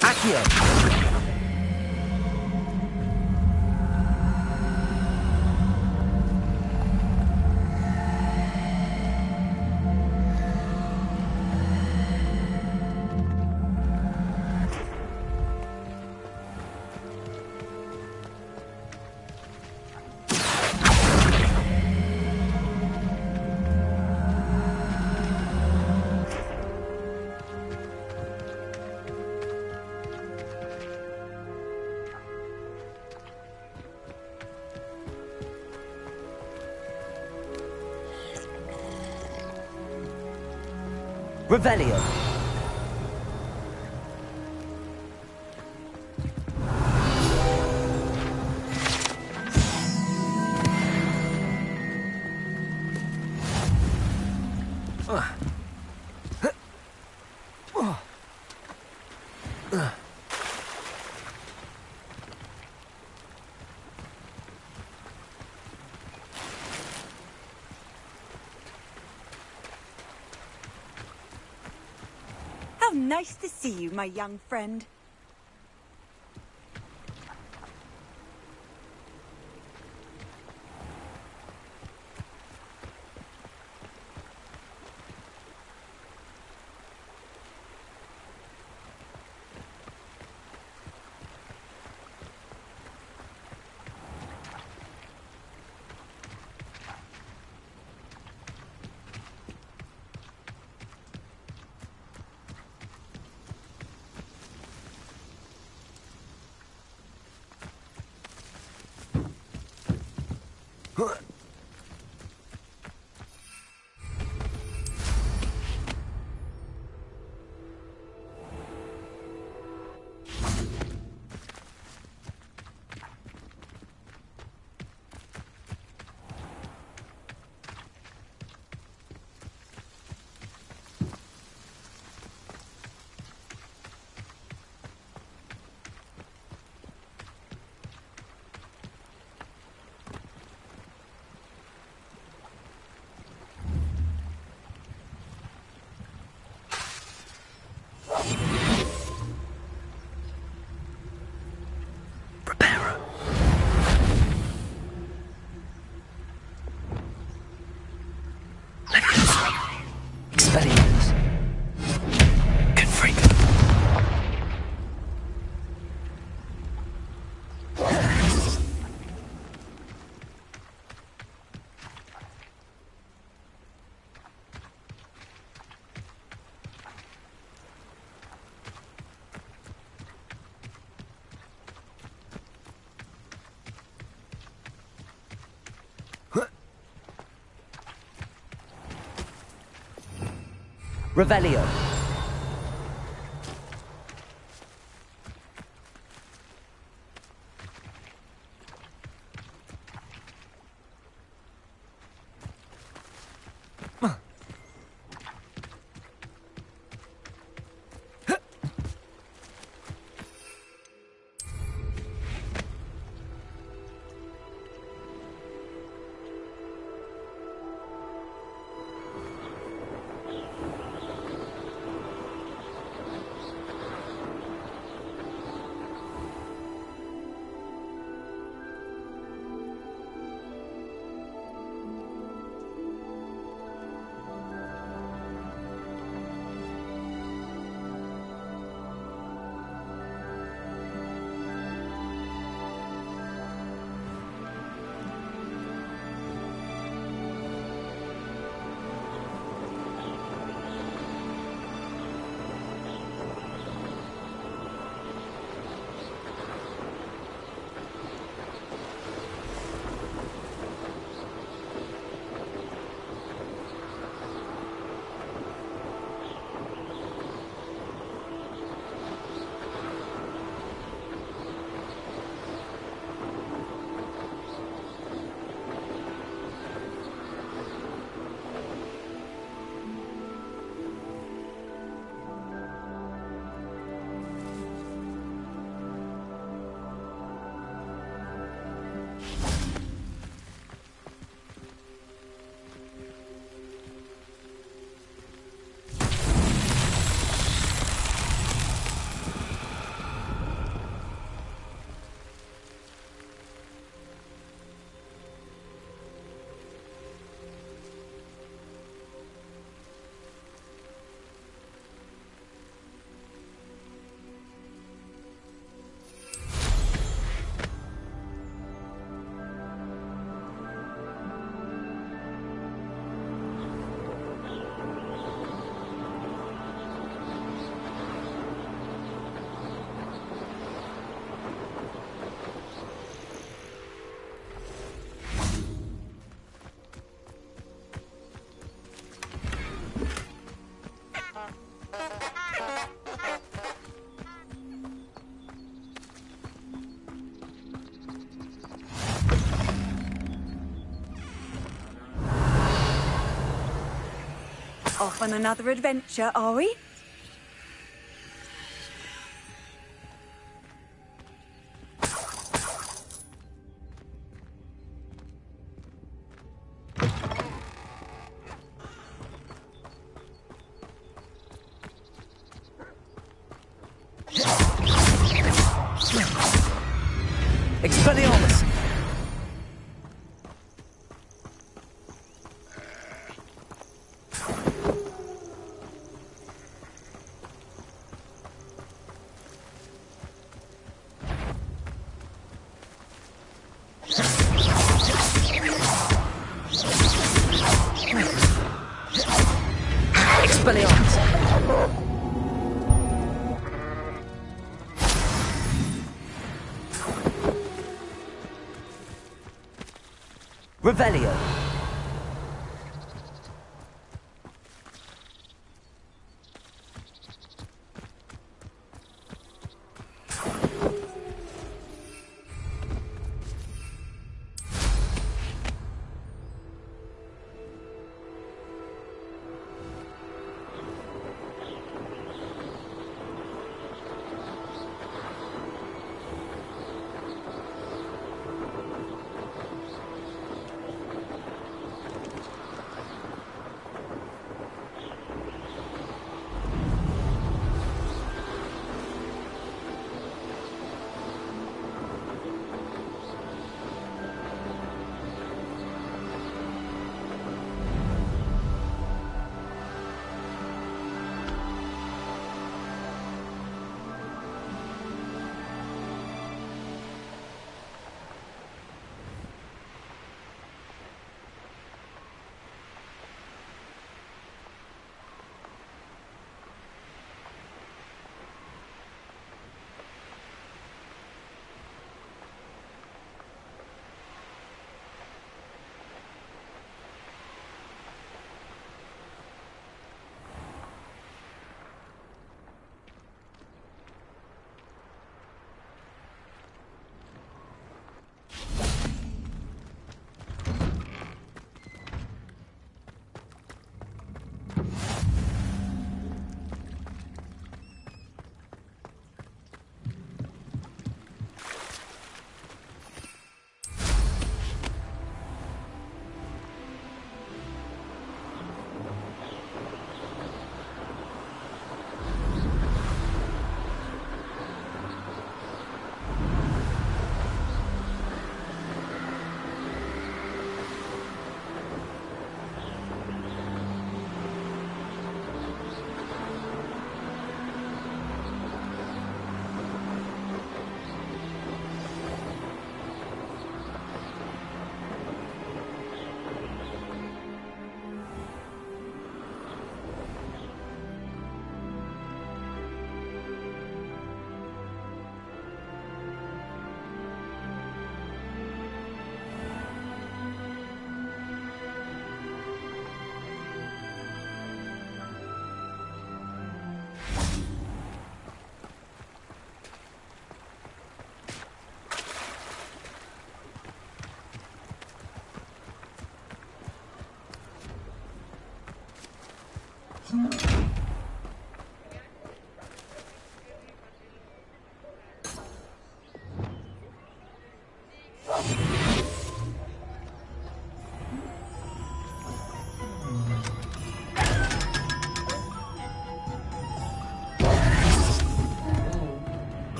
Accio. Revelio. How nice to see you, my young friend. Revelio. Off on another adventure, are we? Expelliarmus! Expelliarmus! Revelio.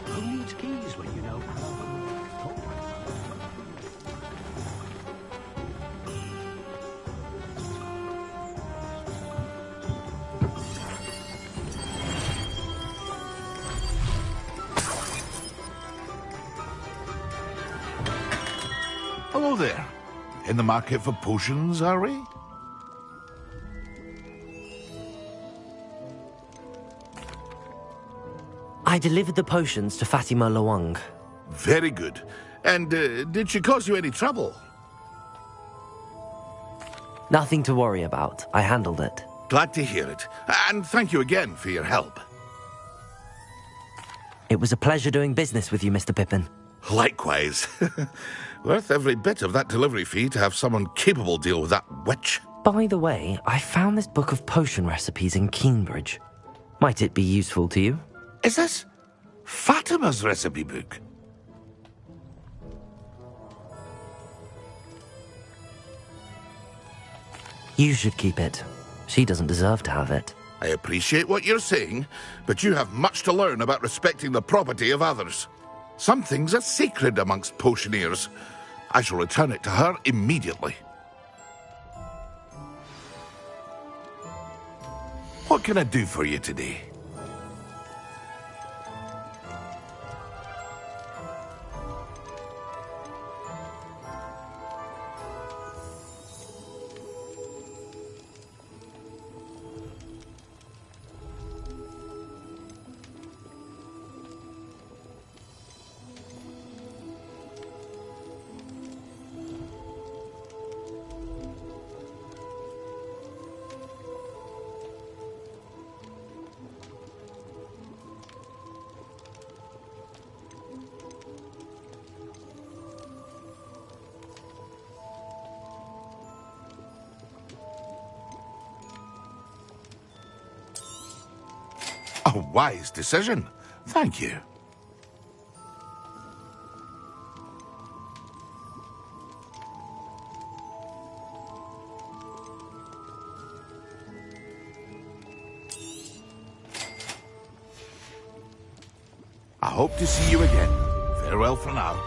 Who needs keys when you know how? Hello there. In the market for potions, are we? I delivered the potions to Fatima Lawang. Very good. And did she cause you any trouble? Nothing to worry about. I handled it. Glad to hear it. And thank you again for your help. It was a pleasure doing business with you, Mr. Pippin. Likewise. Worth every bit of that delivery fee to have someone capable deal with that witch. By the way, I found this book of potion recipes in Keenbridge. Might it be useful to you? Is this Fatima's recipe book? You should keep it. She doesn't deserve to have it. I appreciate what you're saying, but you have much to learn about respecting the property of others. Some things are sacred amongst potioneers. I shall return it to her immediately. What can I do for you today? A wise decision. Thank you. I hope to see you again. Farewell for now.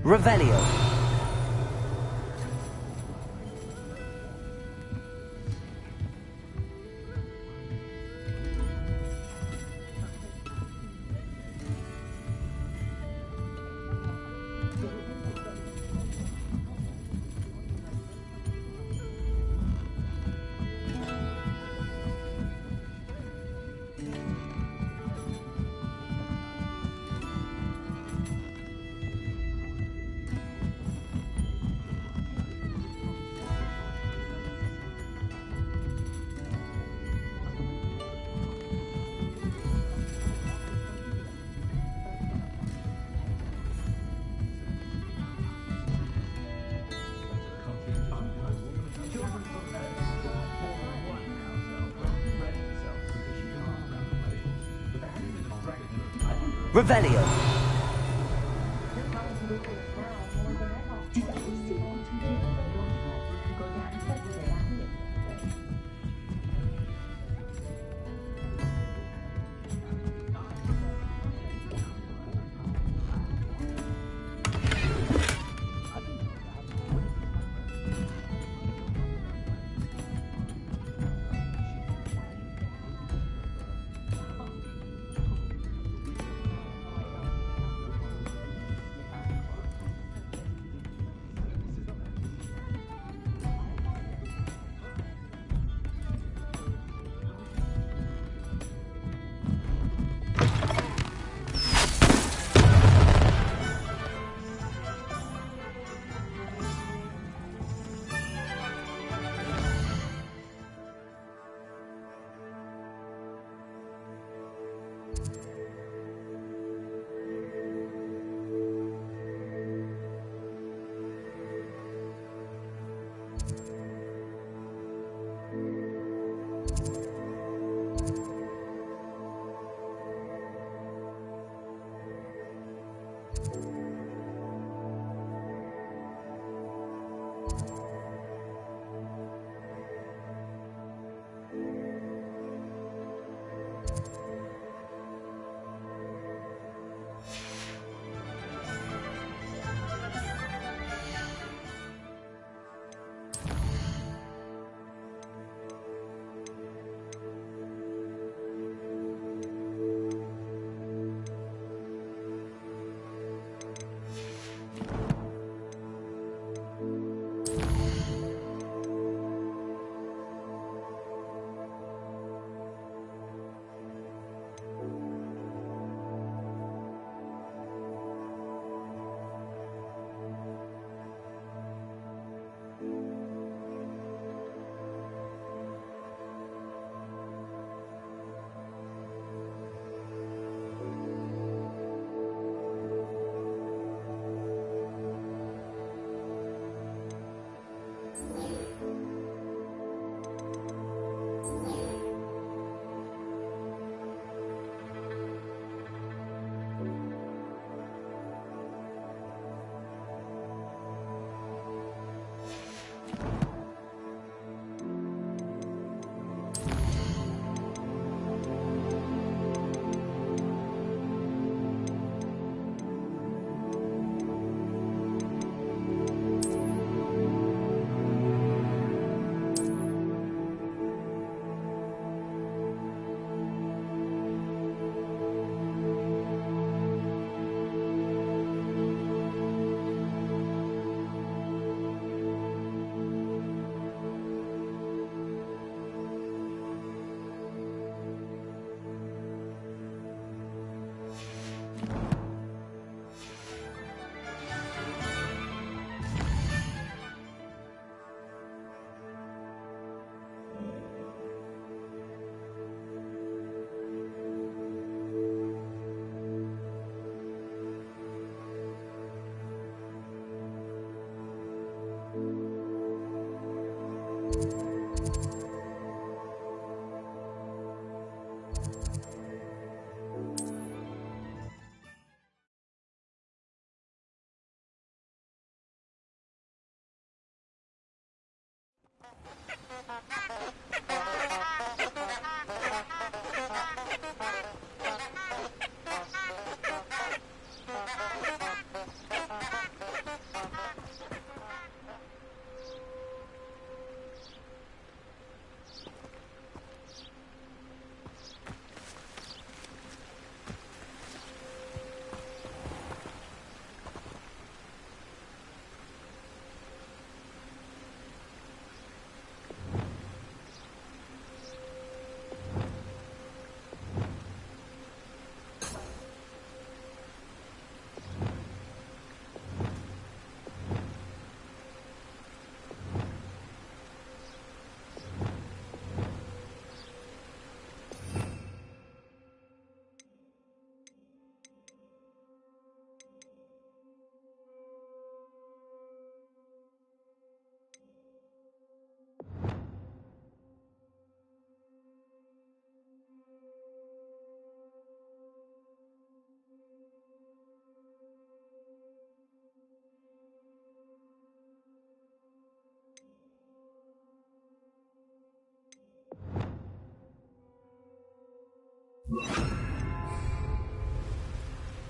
Revelio. Revelio.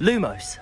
Lumos.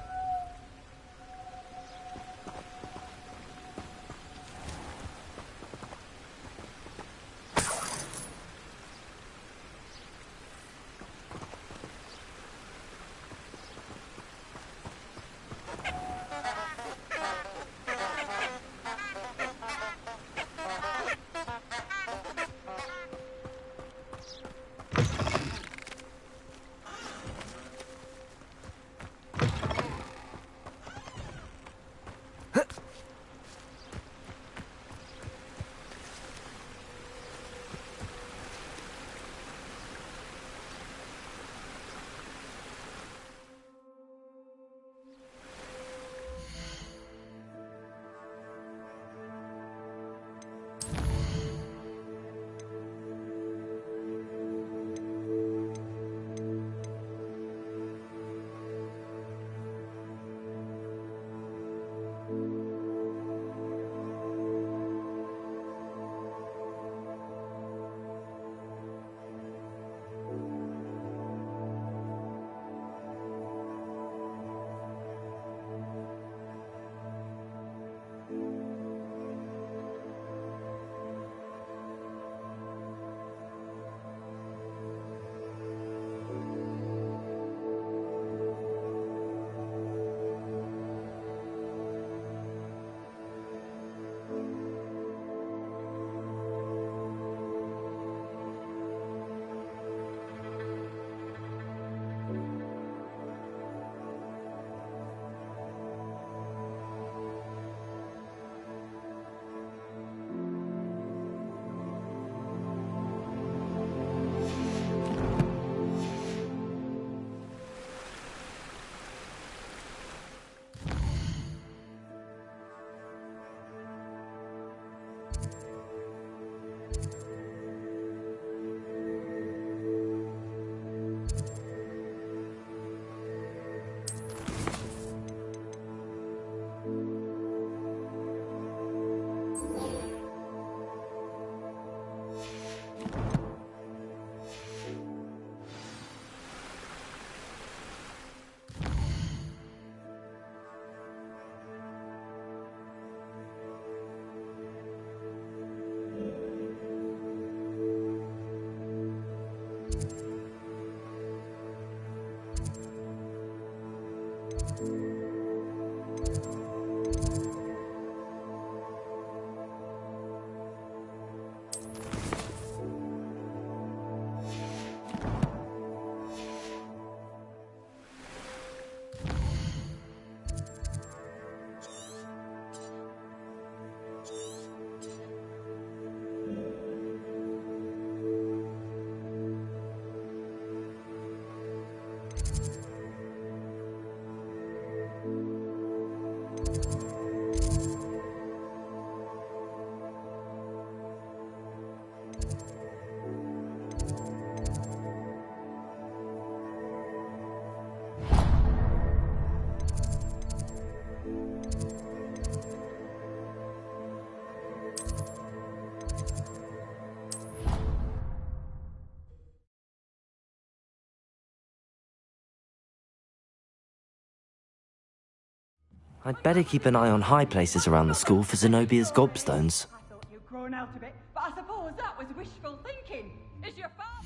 I'd better keep an eye on high places around the school for Zenobia's gobstones. I thought you'd grown out of it, but I suppose that was wishful thinking. Is your father...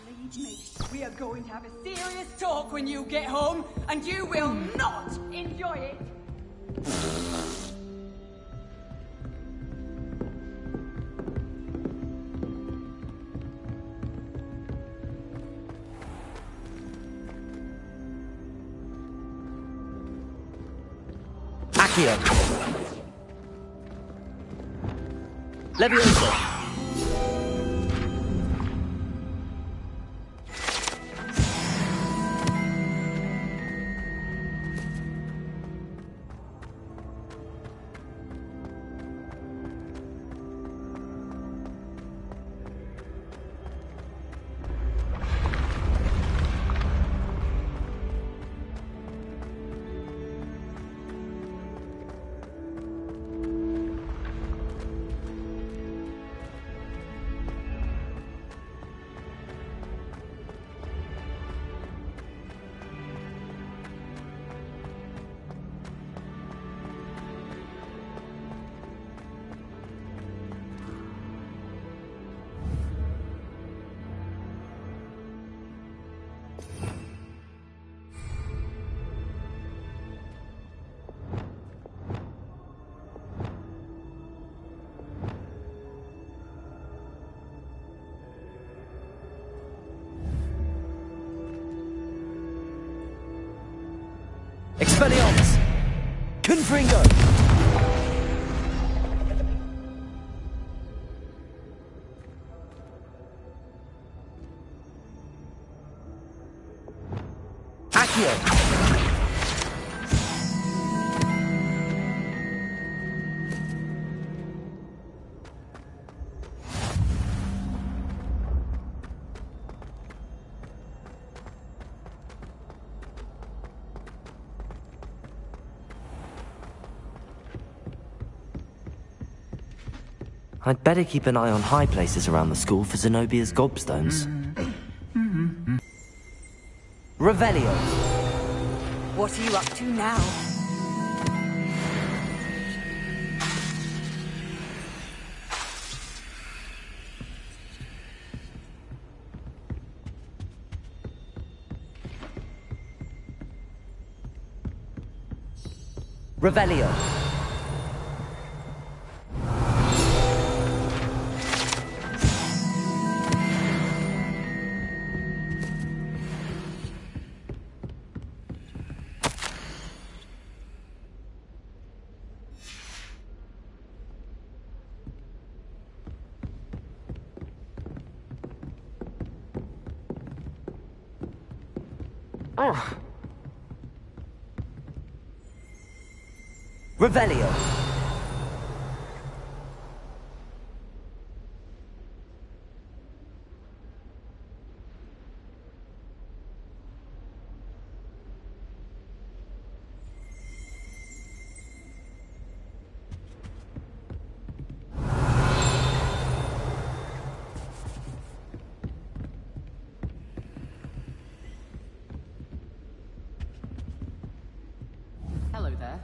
Believe me, we are going to have a serious talk when you get home, and you will not enjoy it. Accio. Leviosa. Expelliarmus! Confringo! Accio! I'd better keep an eye on high places around the school for Zenobia's gobstones. Revelio! What are you up to now? Revelio! Revelio! Hello there.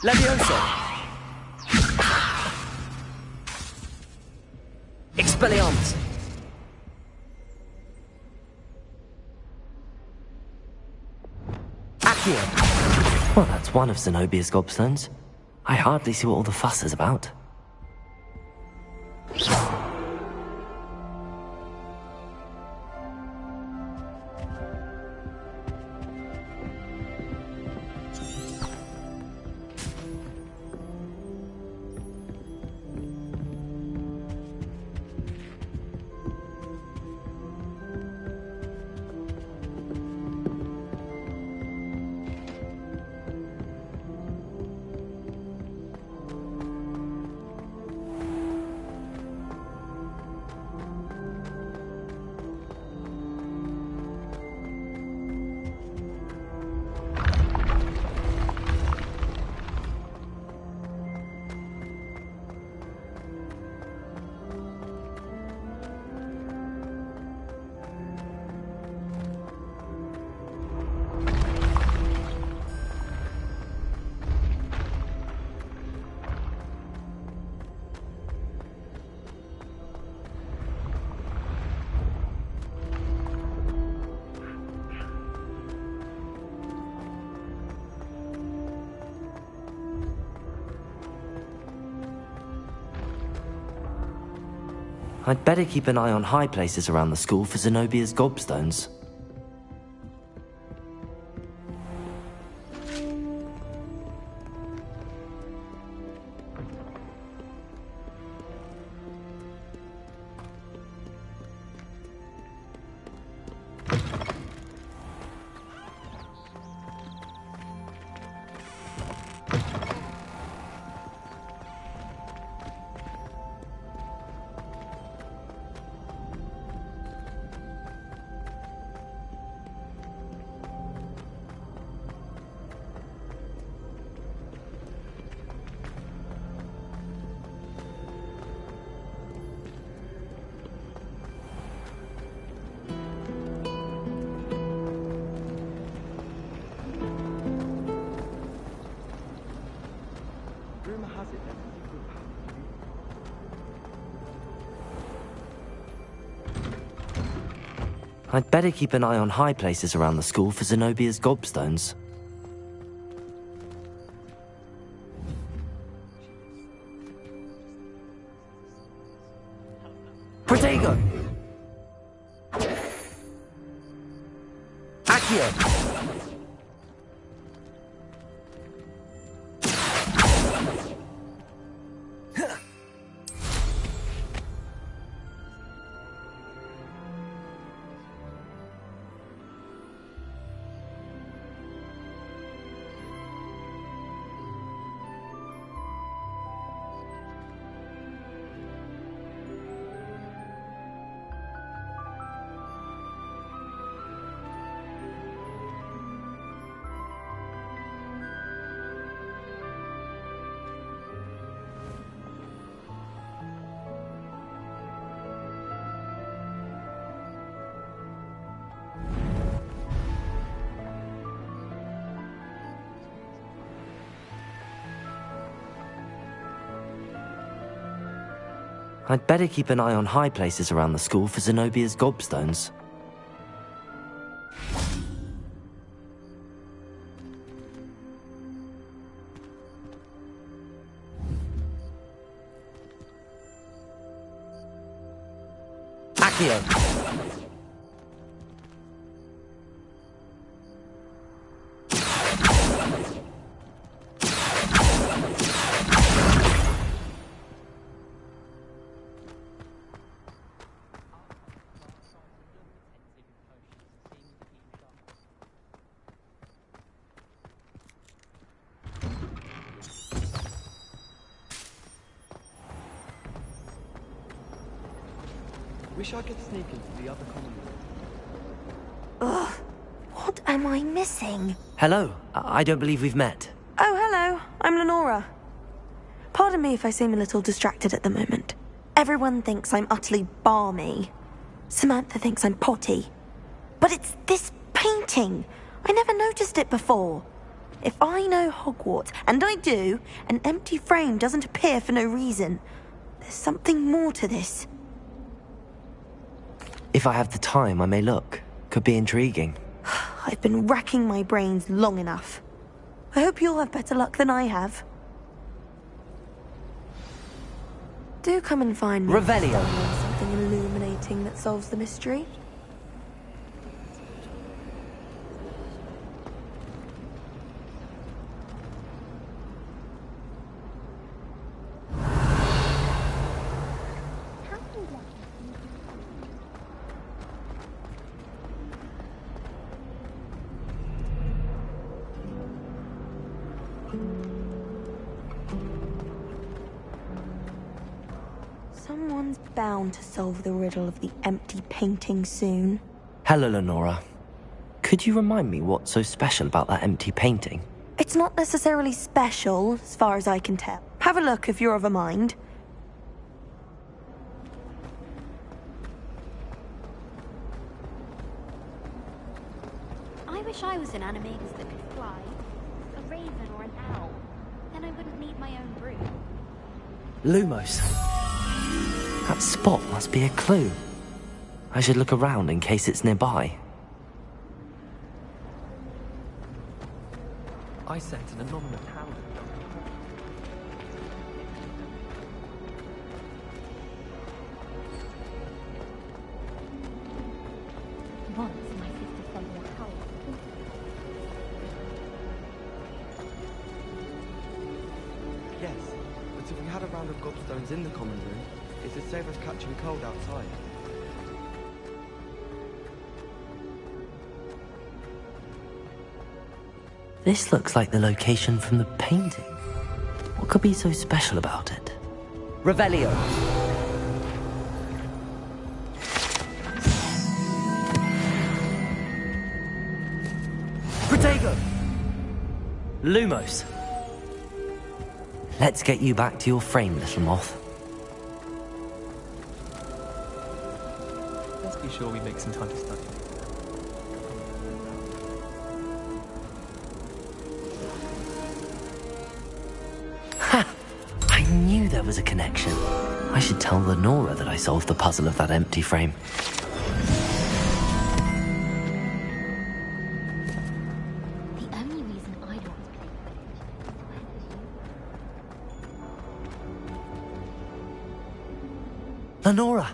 Leviosa! Expelliarmus! Accio! Well, that's one of Zenobia's gobstones. I hardly see what all the fuss is about. I'd better keep an eye on high places around the school for Zenobia's gobstones. I'd better keep an eye on high places around the school for Zenobia's gobstones. Protego! Accio! I'd better keep an eye on high places around the school for Zenobia's gobstones. Accio! Wish I could sneak into the other common room. Ugh, what am I missing? Hello, I don't believe we've met. Oh, hello. I'm Lenora. Pardon me if I seem a little distracted at the moment. Everyone thinks I'm utterly balmy. Samantha thinks I'm potty. But it's this painting. I never noticed it before. If I know Hogwarts, and I do, an empty frame doesn't appear for no reason. There's something more to this. If I have the time, I may look. Could be intriguing. I've been racking my brains long enough. I hope you'll have better luck than I have. Do come and find me. Revelio. Something illuminating that solves the mystery. Someone's bound to solve the riddle of the empty painting soon. Hello, Lenora. Could you remind me what's so special about that empty painting? It's not necessarily special, as far as I can tell. Have a look if you're of a mind. I wish I was an animagus that could fly. A raven or an owl. Then I wouldn't need my own broom. Lumos. That spot must be a clue. I should look around in case it's nearby. I sent an anonymous hound. Once my sister sent me a howl. Yes, but if we had a round of gobstones in the common room, it'd save us catching cold outside. This looks like the location from the painting. What could be so special about it? Revelio. Protego. Lumos. Let's get you back to your frame, little moth. Let's be sure we make some time to study. Ha! I knew there was a connection. I should tell Lenora that I solved the puzzle of that empty frame. The only reason I don't want to play Lenora,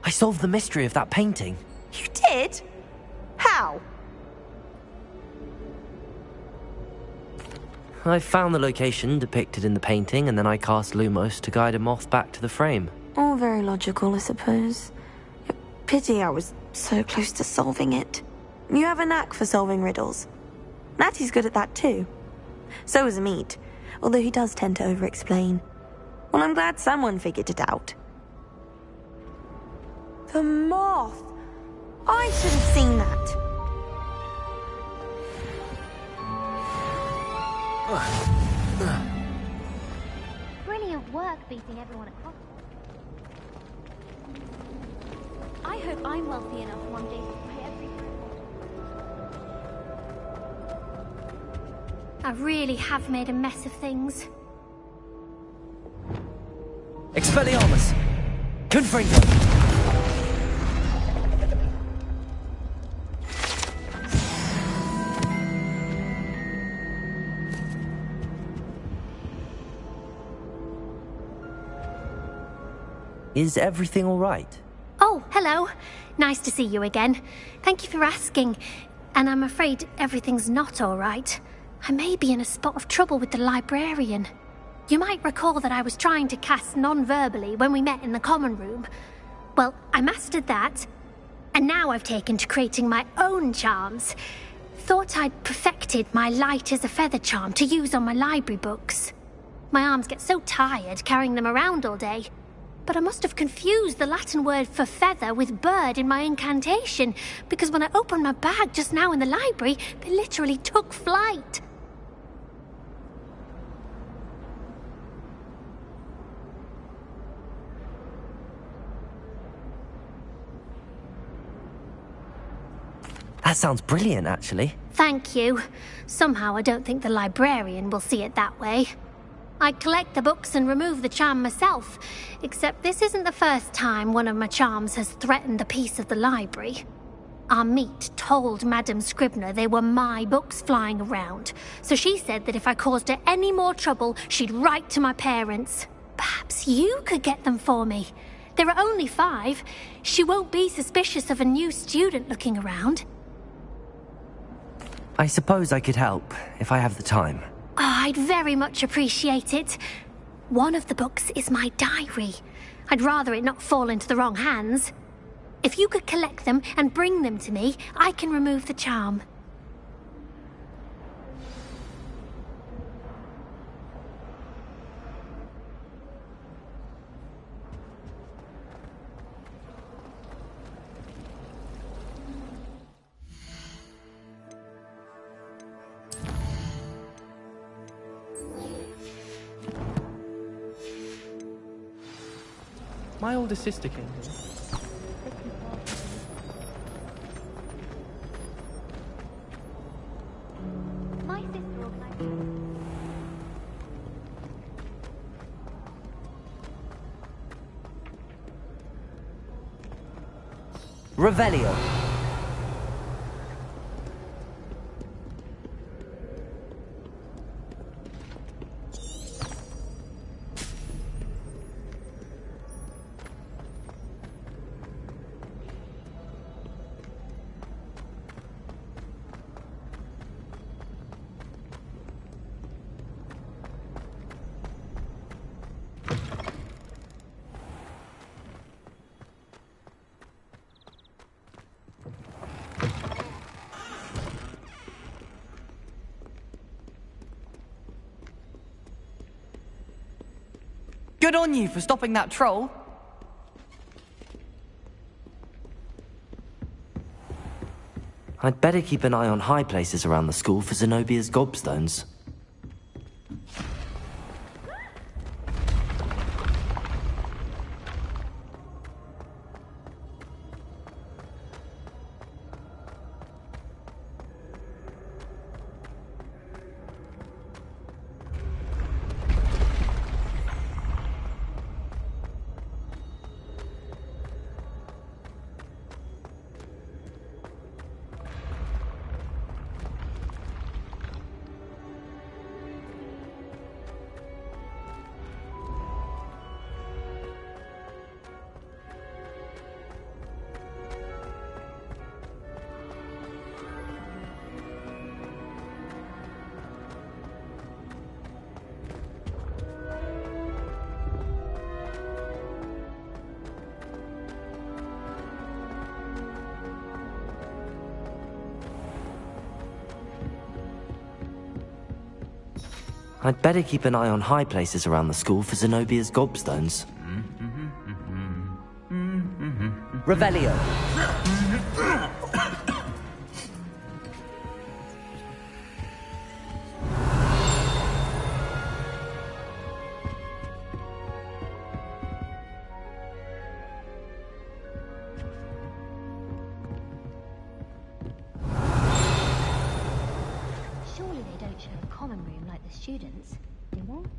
I solved the mystery of that painting. You did? How? I found the location depicted in the painting, and then I cast Lumos to guide him off back to the frame. All very logical, I suppose. Pity I was so close to solving it. You have a knack for solving riddles. Natty's good at that too. So is Amit, although he does tend to over-explain. Well, I'm glad someone figured it out. The moth! I should have seen that. Brilliant work beating everyone at Hogwarts. I hope I'm wealthy enough one day to buy every... I really have made a mess of things. Expelliarmus! Confringo! Is everything all right? Oh, hello. Nice to see you again. Thank you for asking. And I'm afraid everything's not all right. I may be in a spot of trouble with the librarian. You might recall that I was trying to cast non-verbally when we met in the common room. Well, I mastered that, and now I've taken to creating my own charms. Thought I'd perfected my light as a feather charm to use on my library books. My arms get so tired carrying them around all day. But I must have confused the Latin word for feather with bird in my incantation, because when I opened my bag just now in the library, they literally took flight. That sounds brilliant, actually. Thank you. Somehow I don't think the librarian will see it that way. I collect the books and remove the charm myself, except this isn't the first time one of my charms has threatened a piece of the library. Amit told Madame Scribner they were my books flying around, so she said that if I caused her any more trouble, she'd write to my parents. Perhaps you could get them for me. There are only 5. She won't be suspicious of a new student looking around. I suppose I could help, if I have the time. Oh, I'd very much appreciate it. One of the books is my diary. I'd rather it not fall into the wrong hands. If you could collect them and bring them to me, I can remove the charm. My older sister came here. My sister organized... Revelio. Good on you for stopping that troll. I'd better keep an eye on high places around the school for Zenobia's gobstones. I'd better keep an eye on high places around the school for Zenobia's gobstones. Revelio. Surely they don't share a common room like the students, do they?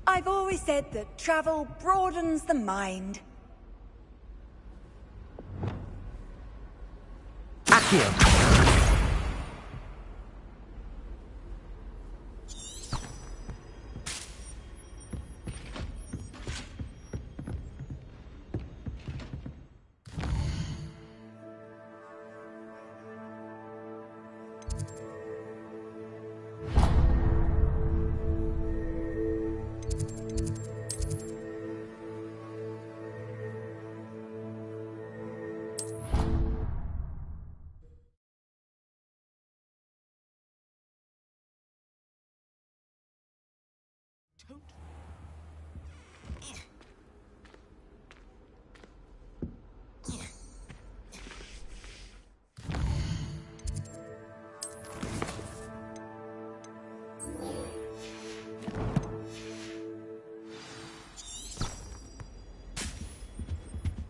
I've always said that travel broadens the mind. Accio!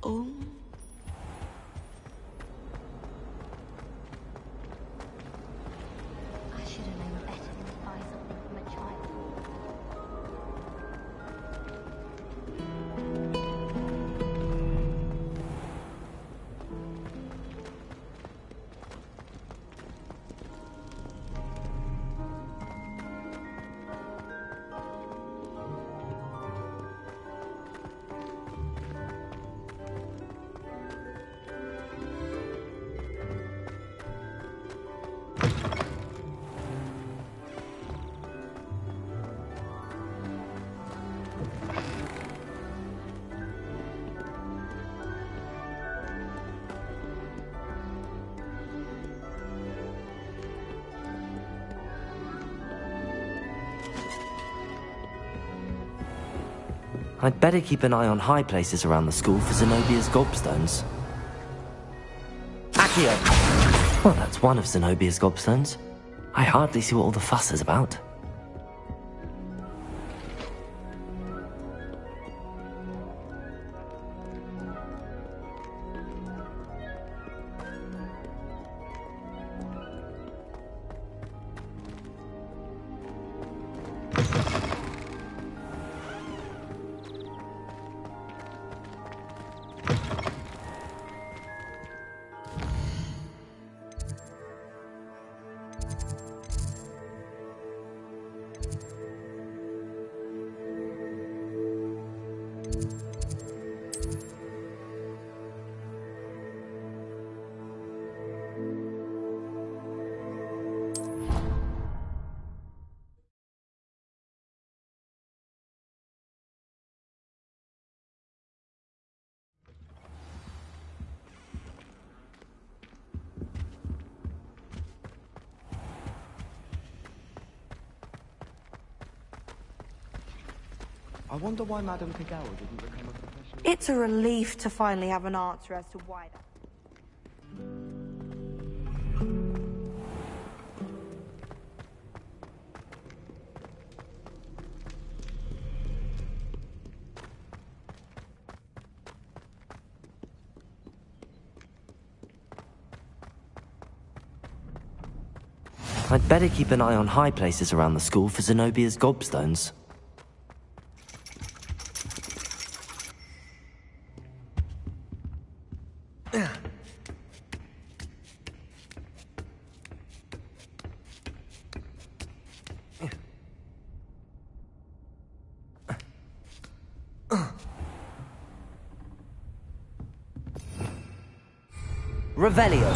Oh. I should have known better than to buy something from a child. I'd better keep an eye on high places around the school for Zenobia's gobstones. Accio! Well, that's one of Zenobia's gobstones. I hardly see what all the fuss is about. I wonder why Madame Kagawa didn't become a professional... It's a relief to finally have an answer as to why that... I'd better keep an eye on high places around the school for Zenobia's gobstones. Revelio.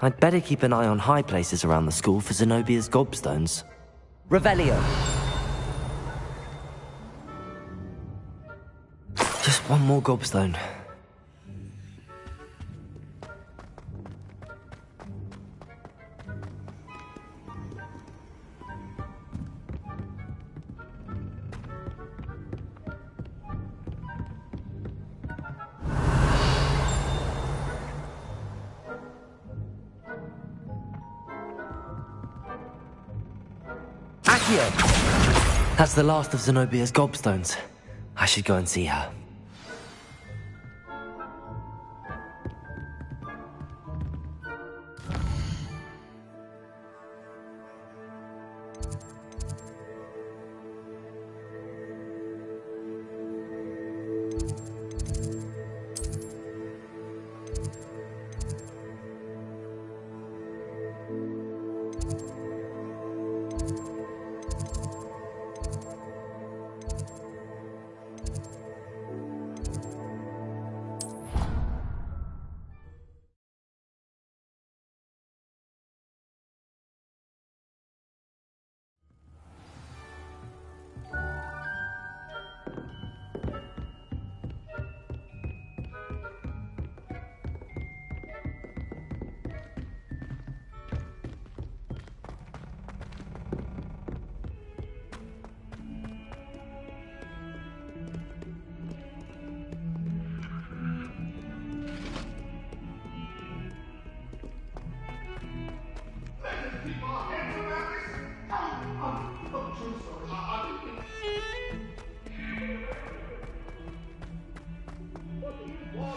I'd better keep an eye on high places around the school for Zenobia's gobstones. Revelio! Just one more gobstone. That's the last of Zenobia's gobstones. I should go and see her.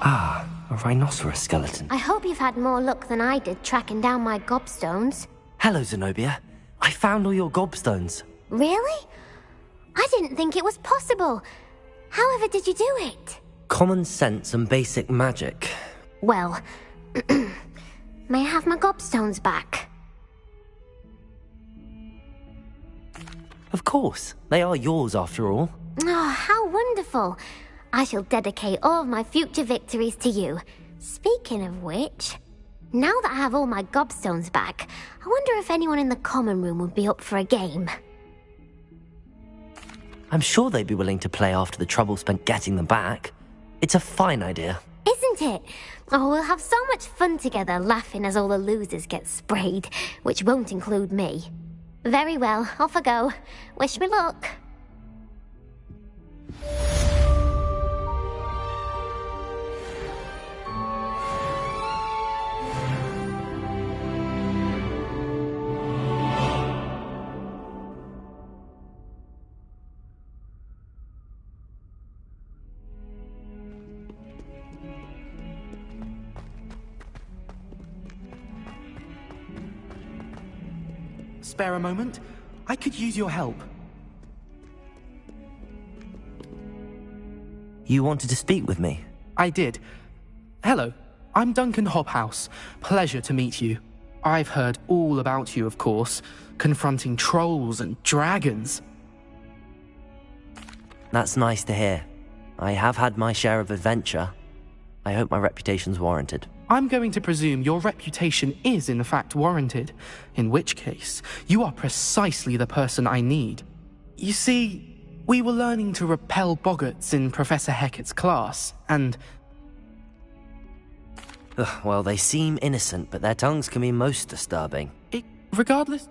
Ah, a rhinoceros skeleton. I hope you've had more luck than I did tracking down my gobstones. Hello, Zenobia. I found all your gobstones. Really? I didn't think it was possible. However did you do it? Common sense and basic magic. Well, may I have my gobstones back? Of course. They are yours after all. Oh, how wonderful. I shall dedicate all of my future victories to you. Speaking of which, now that I have all my gobstones back, I wonder if anyone in the common room would be up for a game. I'm sure they'd be willing to play after the trouble spent getting them back. It's a fine idea. Isn't it? Oh, we'll have so much fun together laughing as all the losers get sprayed, which won't include me. Very well, off I go. Wish me luck. Spare a moment? I could use your help. You wanted to speak with me? I did. Hello, I'm Duncan Hobhouse. Pleasure to meet you. I've heard all about you, of course, confronting trolls and dragons. That's nice to hear. I have had my share of adventure. I hope my reputation's warranted. I'm going to presume your reputation is in fact warranted, in which case, you are precisely the person I need. You see, we were learning to repel boggarts in Professor Hecat's class, and... Well, they seem innocent, but their tongues can be most disturbing. Regardless...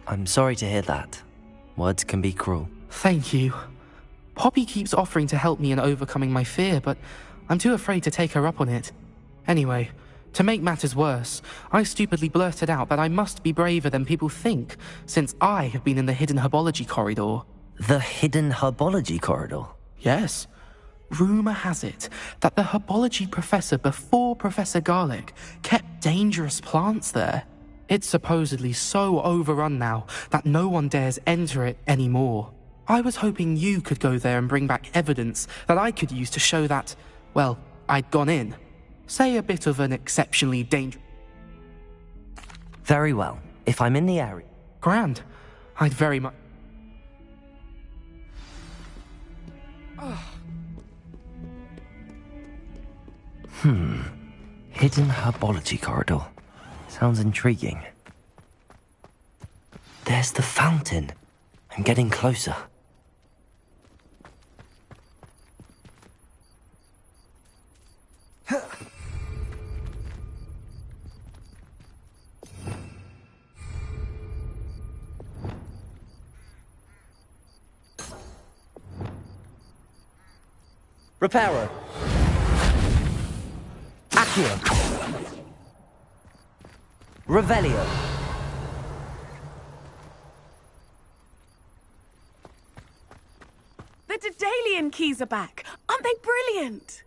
I'm sorry to hear that. Words can be cruel. Thank you. Poppy keeps offering to help me in overcoming my fear, but I'm too afraid to take her up on it. Anyway, to make matters worse, I stupidly blurted out that I must be braver than people think, since I have been in the hidden herbology corridor. The hidden herbology corridor? Yes. Rumour has it that the herbology professor before Professor Garlic kept dangerous plants there. It's supposedly so overrun now that no one dares enter it anymore. I was hoping you could go there and bring back evidence that I could use to show that, well, I'd gone in. Say a bit of an exceptionally dangerous... Very well. If I'm in the area... Grand. I'd very much... Hidden herbology corridor. Sounds intriguing. There's the fountain. I'm getting closer. Repairer. Accio. Revelio. The Daedalian keys are back. Aren't they brilliant?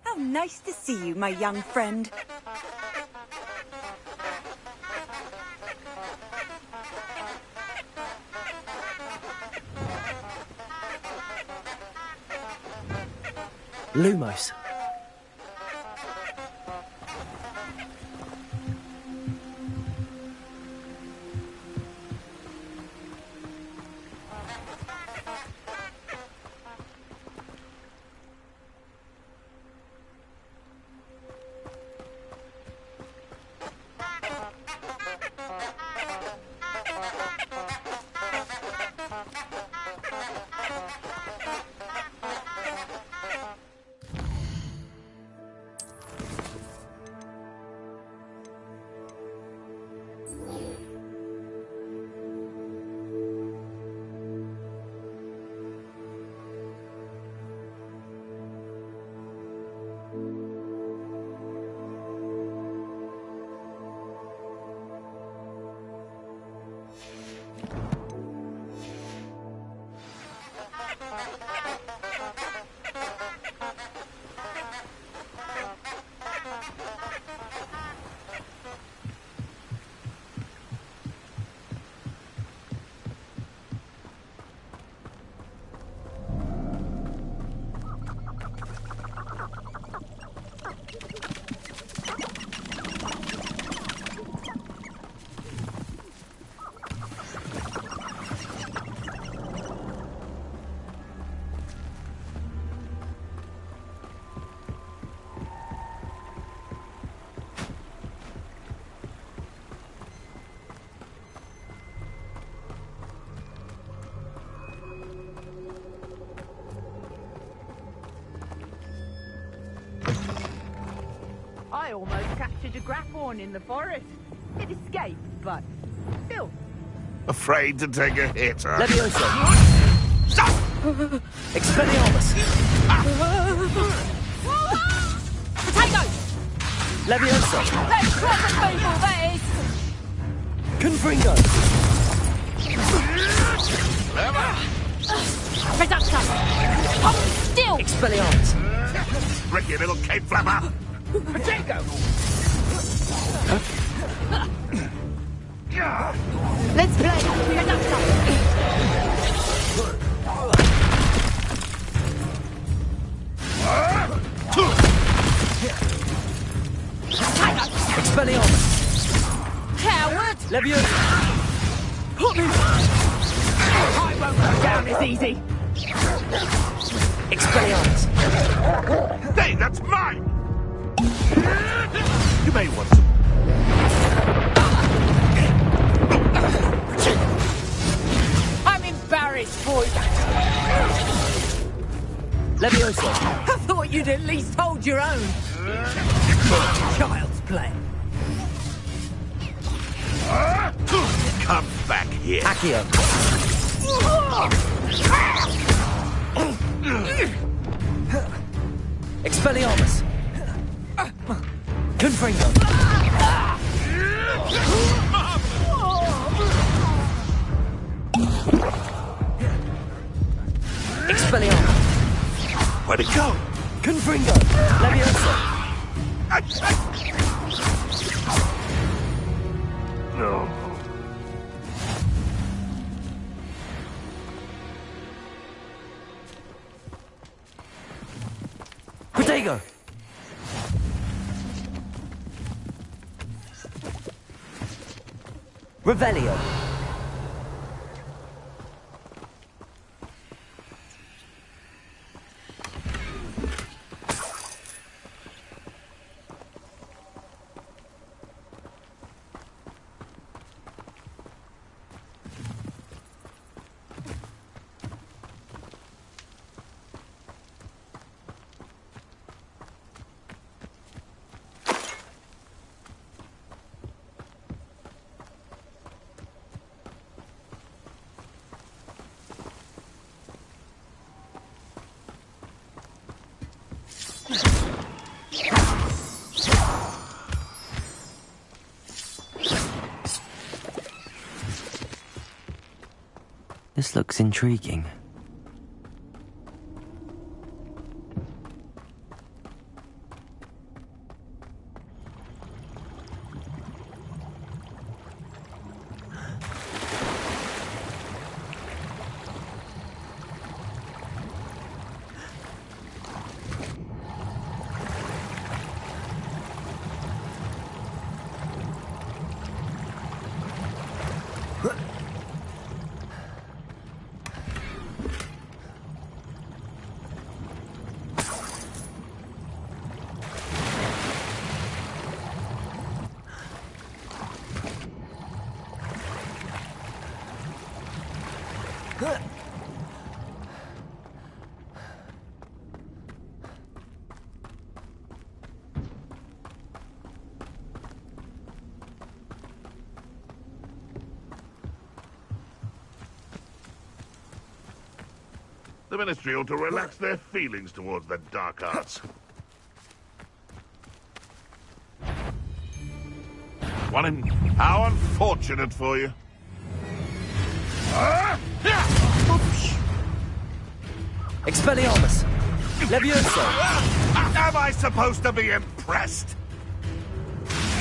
How nice to see you, my young friend. Lumos. I almost captured a grapphorn in the forest. It escaped, but still. Afraid to take a hit, huh? Levioso! Stop! Expelliarmus! Potato! Levioso! Let's drop the people, that is! Confringo! Reducto! Hold still! Expelliarmus! Ricky, little cave flapper! Potato! Let's play! Reducto! Expelliarmus! Coward! Levioso! Put me! I won't go down as easy! Expelliarmus! Hey, that's mine! You may want to... I'm embarrassed for you! Levioso! I thought you'd at least hold your own! Child's play. Come back here. Accio! Expelliarmus! Confringo! Expelliarmus! Where'd it go? Confringo! Levioso! No. Protego! Revelio! This looks intriguing. The Ministry ought to relax their feelings towards the dark arts. How unfortunate for you. Expelliarmus! Levioso! Am I supposed to be impressed?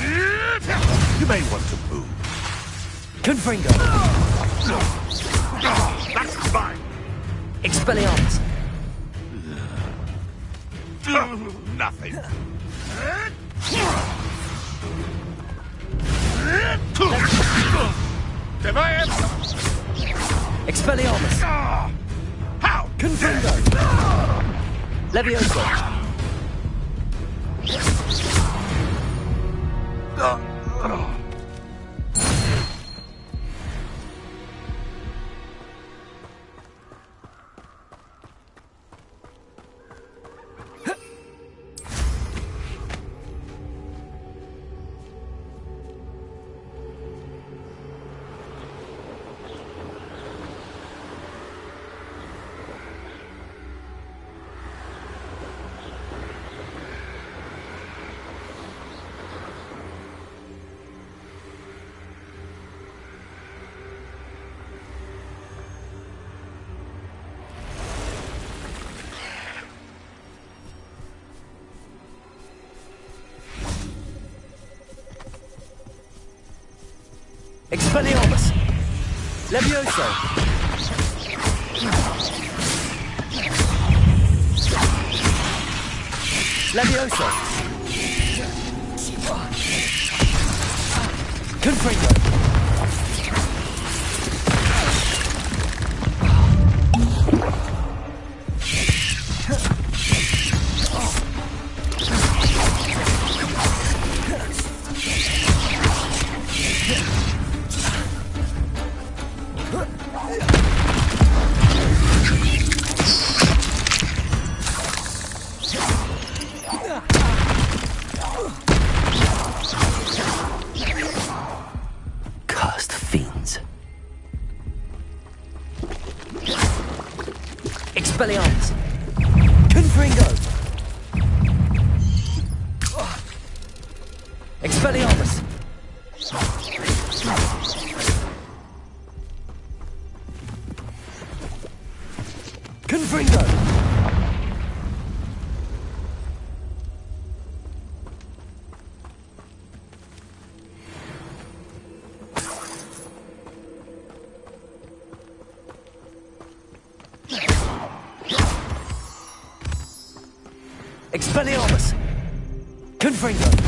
You may want to move. Confringo! That's fine! Expelliarmus! Nothing. Defiance! Expelliarmus! How? Confringo! Levioso! Expelliarmus! Levioso! Levioso! Confringo! Cursed fiends. Expelliarmus! Confringo! Expelliarmus! Confringo! Expelliarmus! Confringo!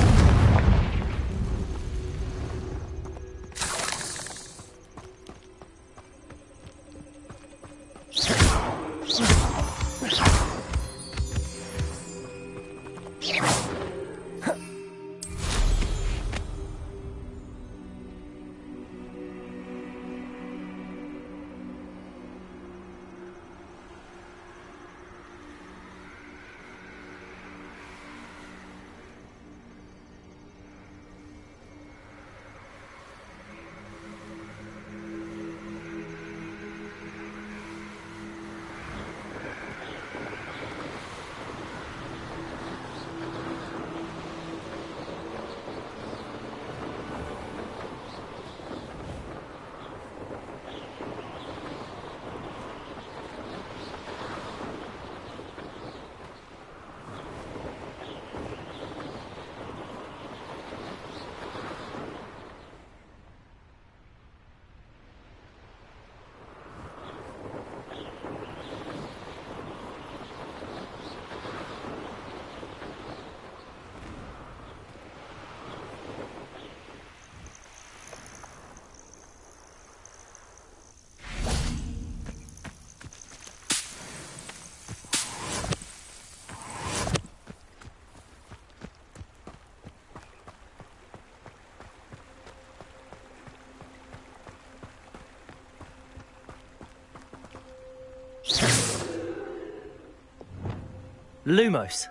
Lumos.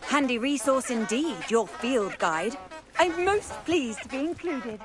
Handy resource indeed, your field guide. I'm most pleased to be included.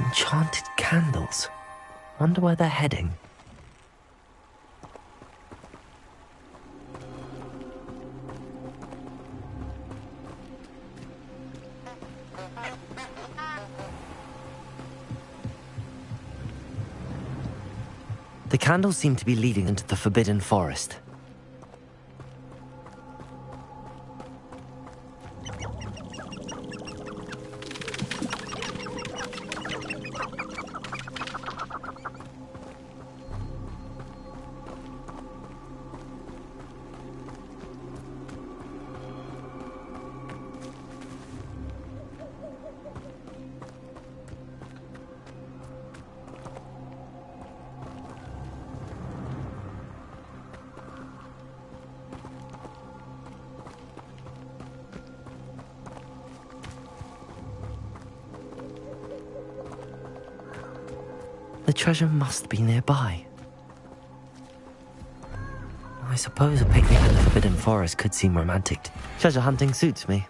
Enchanted candles. Wonder where they're heading. The candles seem to be leading into the Forbidden Forest. The treasure must be nearby. I suppose a picnic in the Forbidden Forest could seem romantic. Treasure hunting suits me.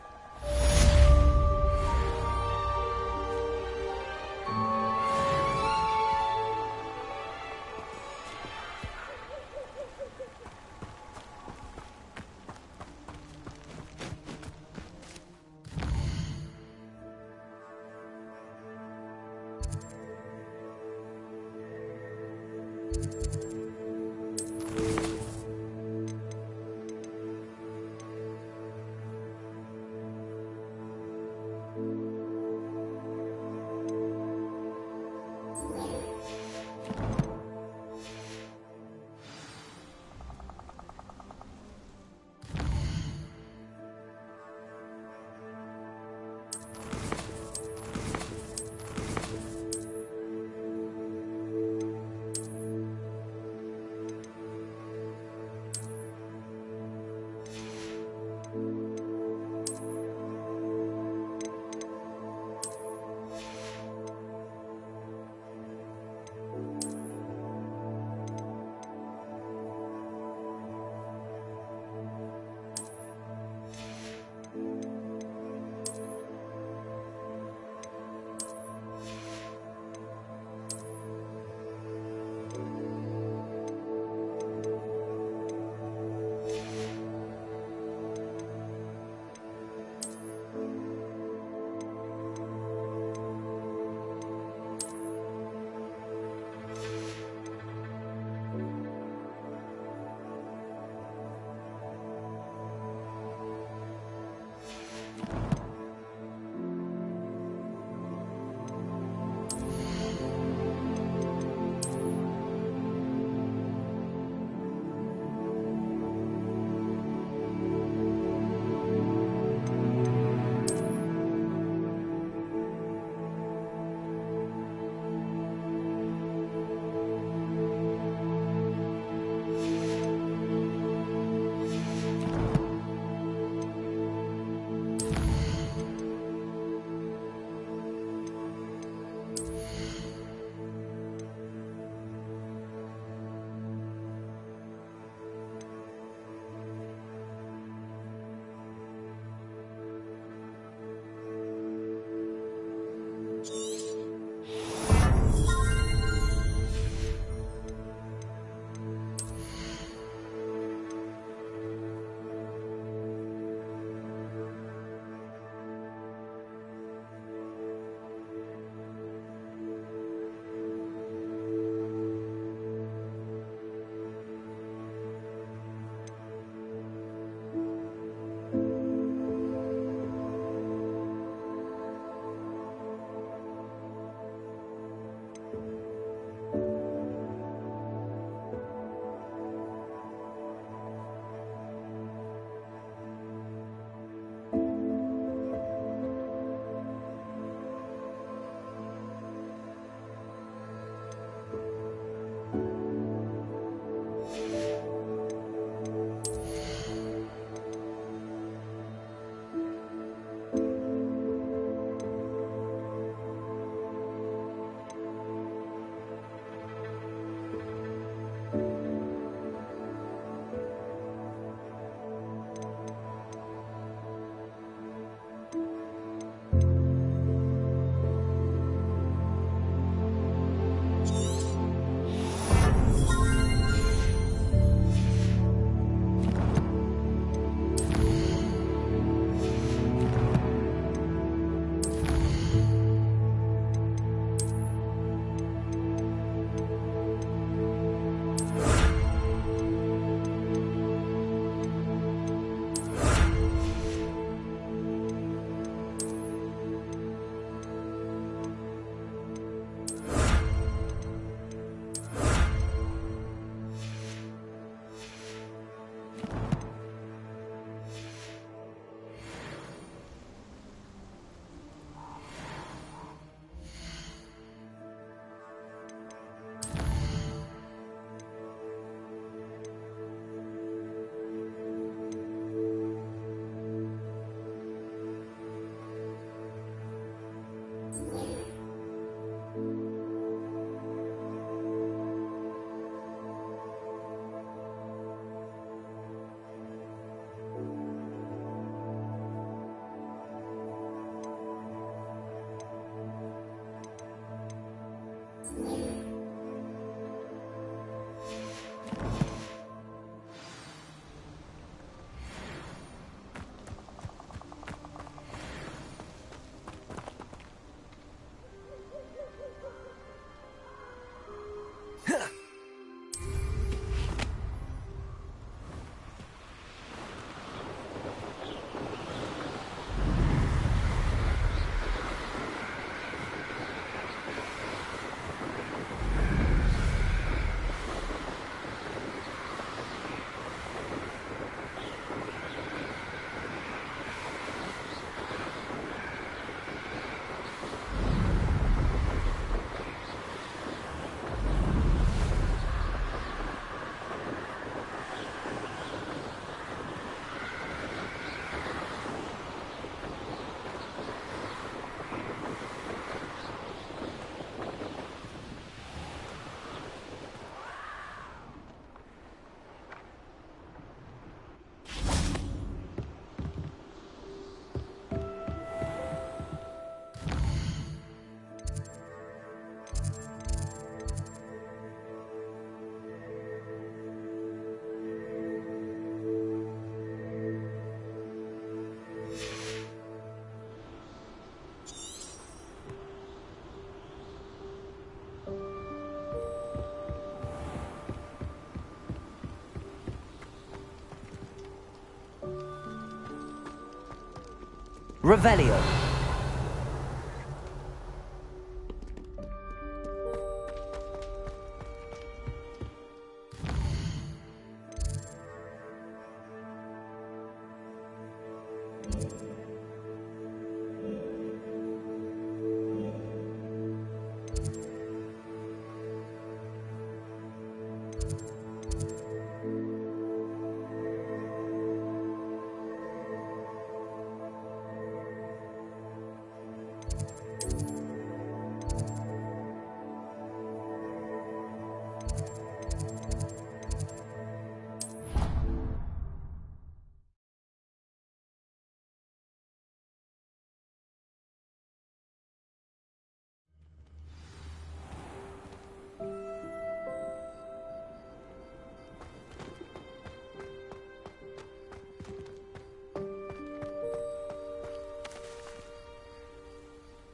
Revelio.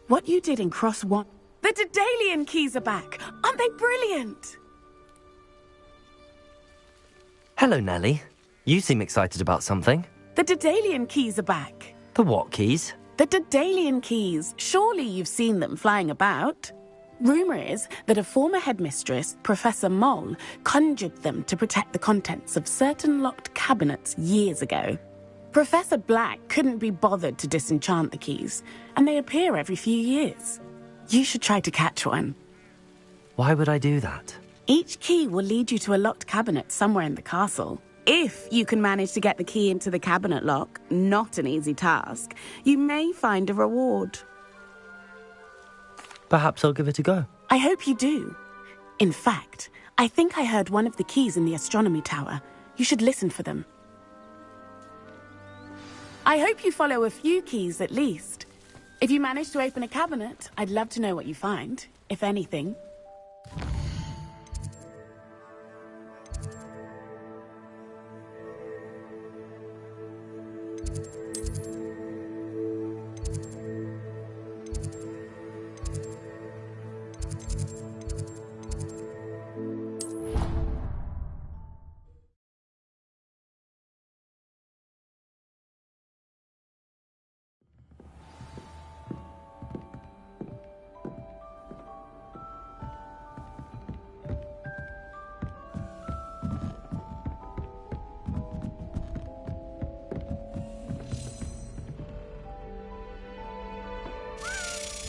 What you did in Cross 1... The Daedalian keys are back! Aren't they brilliant? Hello, Nellie. You seem excited about something. The Daedalian keys are back. The what keys? The Daedalian keys. Surely you've seen them flying about. Rumour is that a former headmistress, Professor Moll, conjured them to protect the contents of certain locked cabinets years ago. Professor Black couldn't be bothered to disenchant the keys, and they appear every few years. You should try to catch one. Why would I do that? Each key will lead you to a locked cabinet somewhere in the castle. If you can manage to get the key into the cabinet lock, not an easy task, you may find a reward. Perhaps I'll give it a go. I hope you do. In fact, I think I heard one of the keys in the astronomy tower. You should listen for them. I hope you follow a few keys at least. If you manage to open a cabinet, I'd love to know what you find, if anything.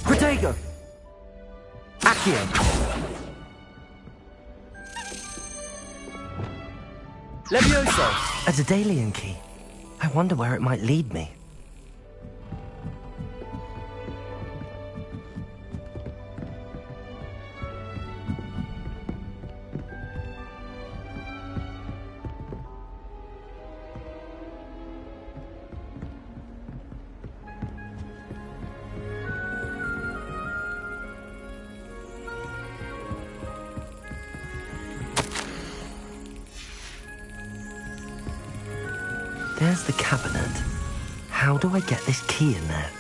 Protego! Accio! Levioso! A Daedalian key. I wonder where it might lead me. There's the cabinet. How do I get this key in there?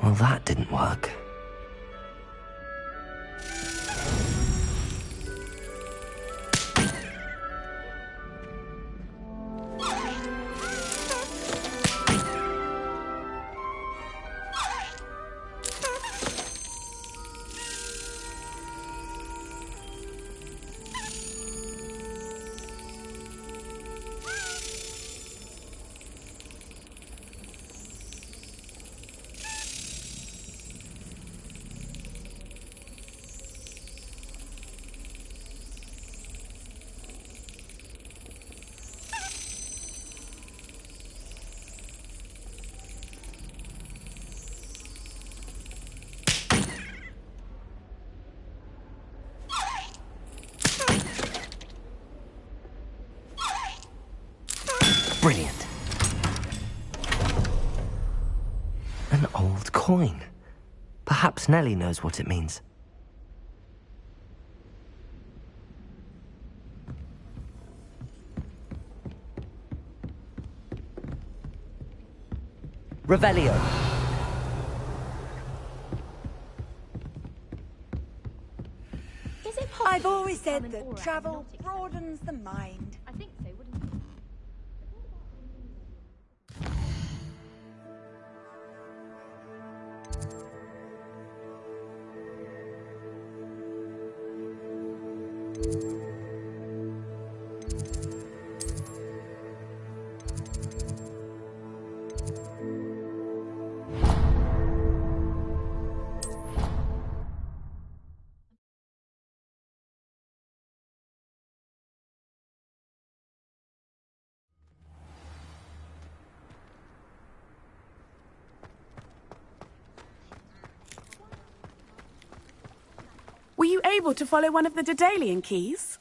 Well, that didn't work. Brilliant. An old coin. Perhaps Nellie knows what it means. Revelio. I've always said that travel broadens the mind. I think so, wouldn't you? Were you able to follow one of the Daedalian keys?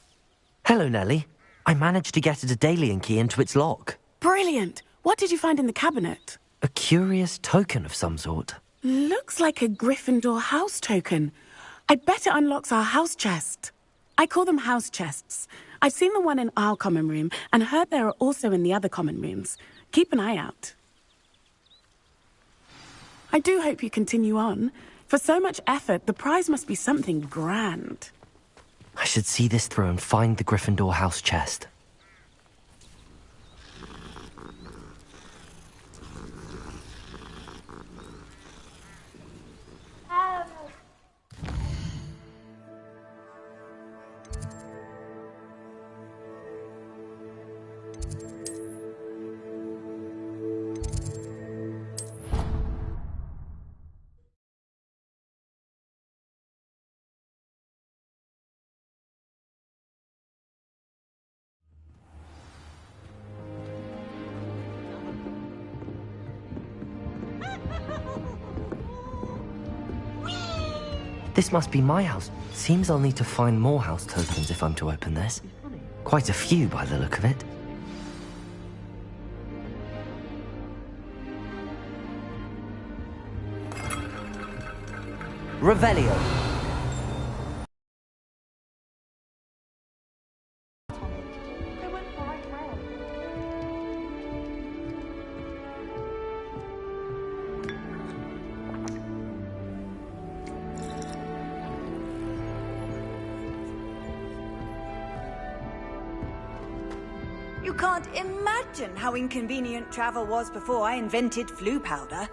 Hello, Nellie. I managed to get a Daedalian key into its lock. Brilliant. What did you find in the cabinet? A curious token of some sort. Looks like a Gryffindor house token. I bet it unlocks our house chest. I call them house chests. I've seen the one in our common room and heard there are also in the other common rooms. Keep an eye out. I do hope you continue on. For so much effort, the prize must be something grand. I should see this through and find the Gryffindor house chest. This must be my house. Seems I'll need to find more house tokens if I'm to open this. Quite a few by the look of it. Revelio. You can't imagine how inconvenient travel was before I invented flu powder.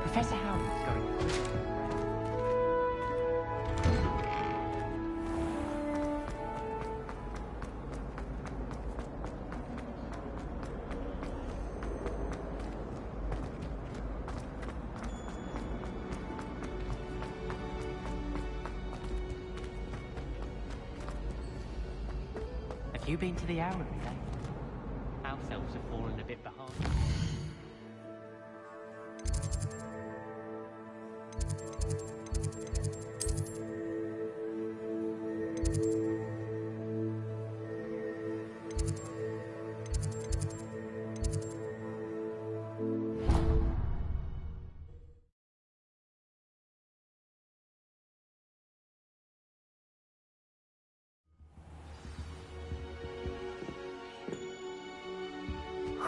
Professor Howard's going. Have you been to the Armory then? House elves have fallen a bit behind.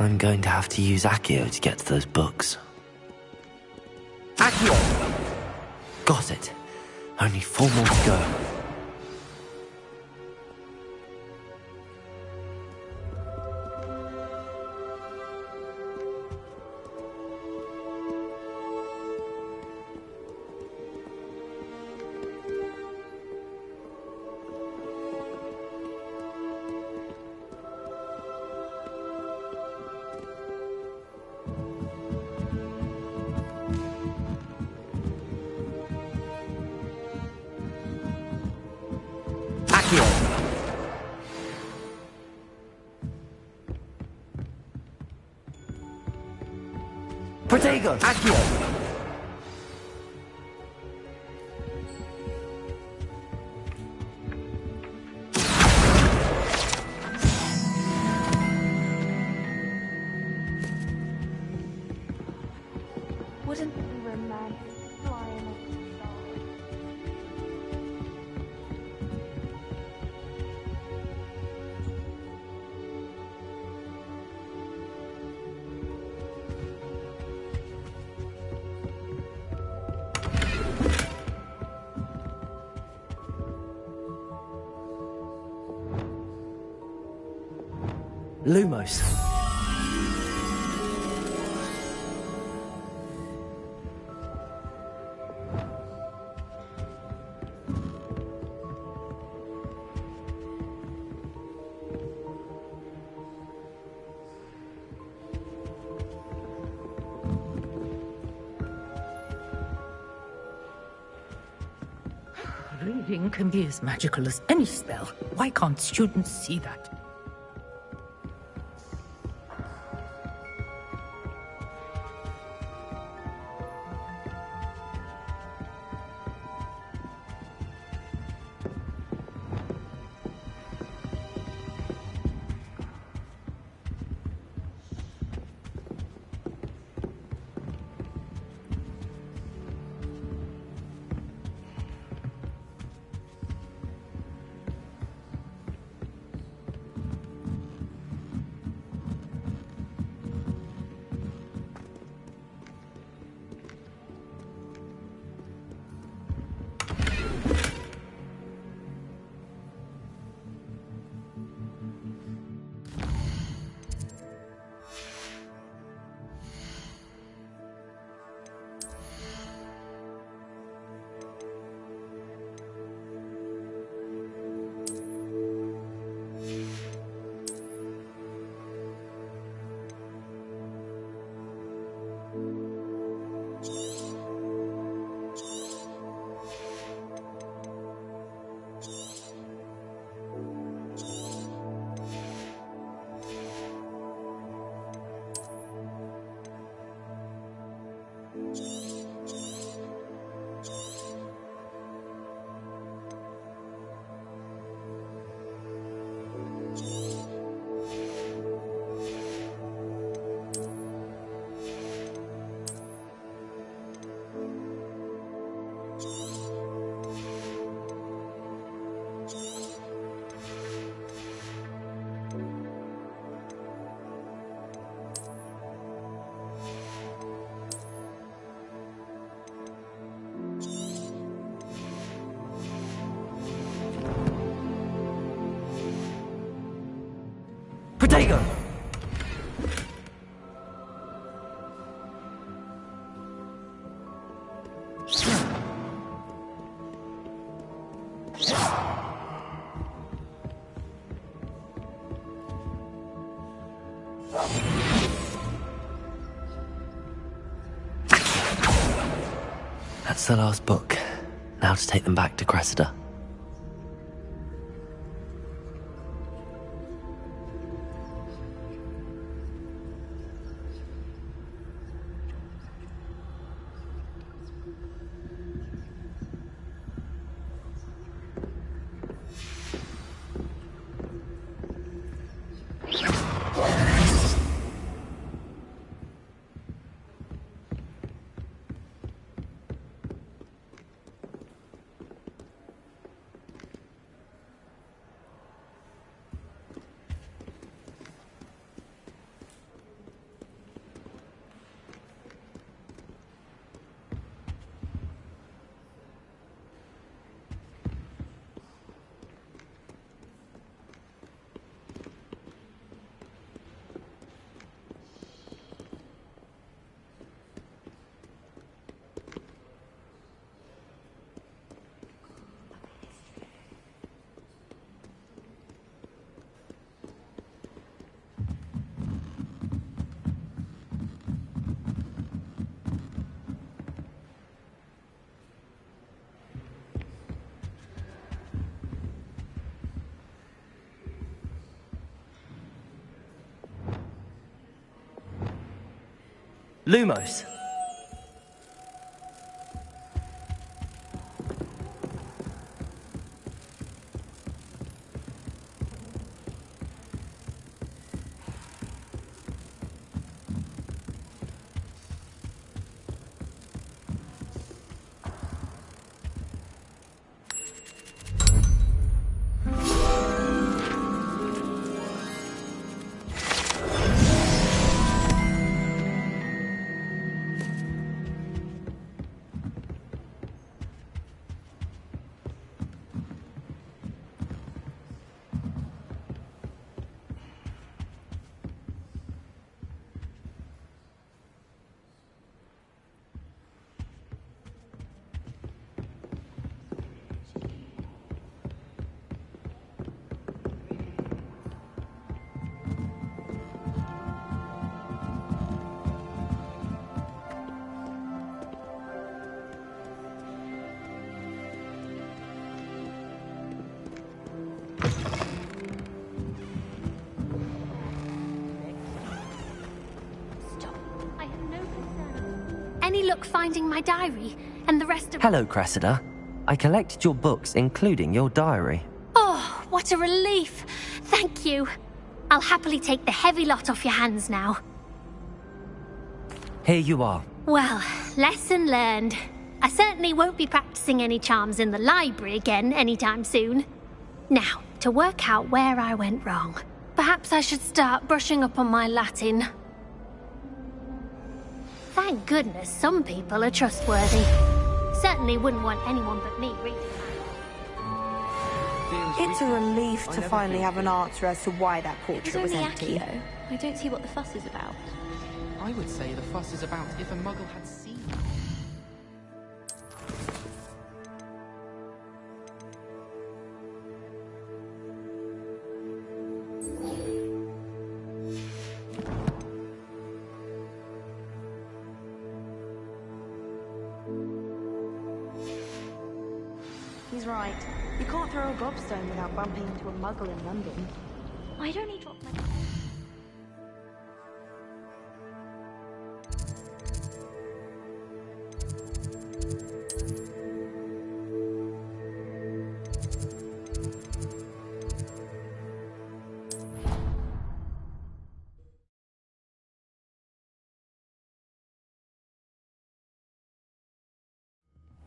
I'm going to have to use Accio to get to those books. Accio! Got it. Only 4 more to go. Protego! Accio! Wouldn't it be romantic flying off the stars? Lumos. Reading can be as magical as any spell. Why can't students see that? Protego! That's the last book. Now to take them back to Cressida. Lumos. Any luck finding my diary and the rest of... Hello, Cressida. I collected your books, including your diary. Oh, what a relief. Thank you. I'll happily take the heavy lot off your hands now. Here you are. Well, lesson learned. I certainly won't be practicing any charms in the library again anytime soon. Now, to work out where I went wrong. Perhaps I should start brushing up on my Latin. Thank goodness some people are trustworthy. Certainly wouldn't want anyone but me reading that. It's a relief to finally have an answer as to why that It was portrait was only empty. Accio. I don't see what the fuss is about. I would say the fuss is about if a muggle had seen it. He's right. You can't throw a gobstone without bumping into a muggle in London. Why don't he drop my...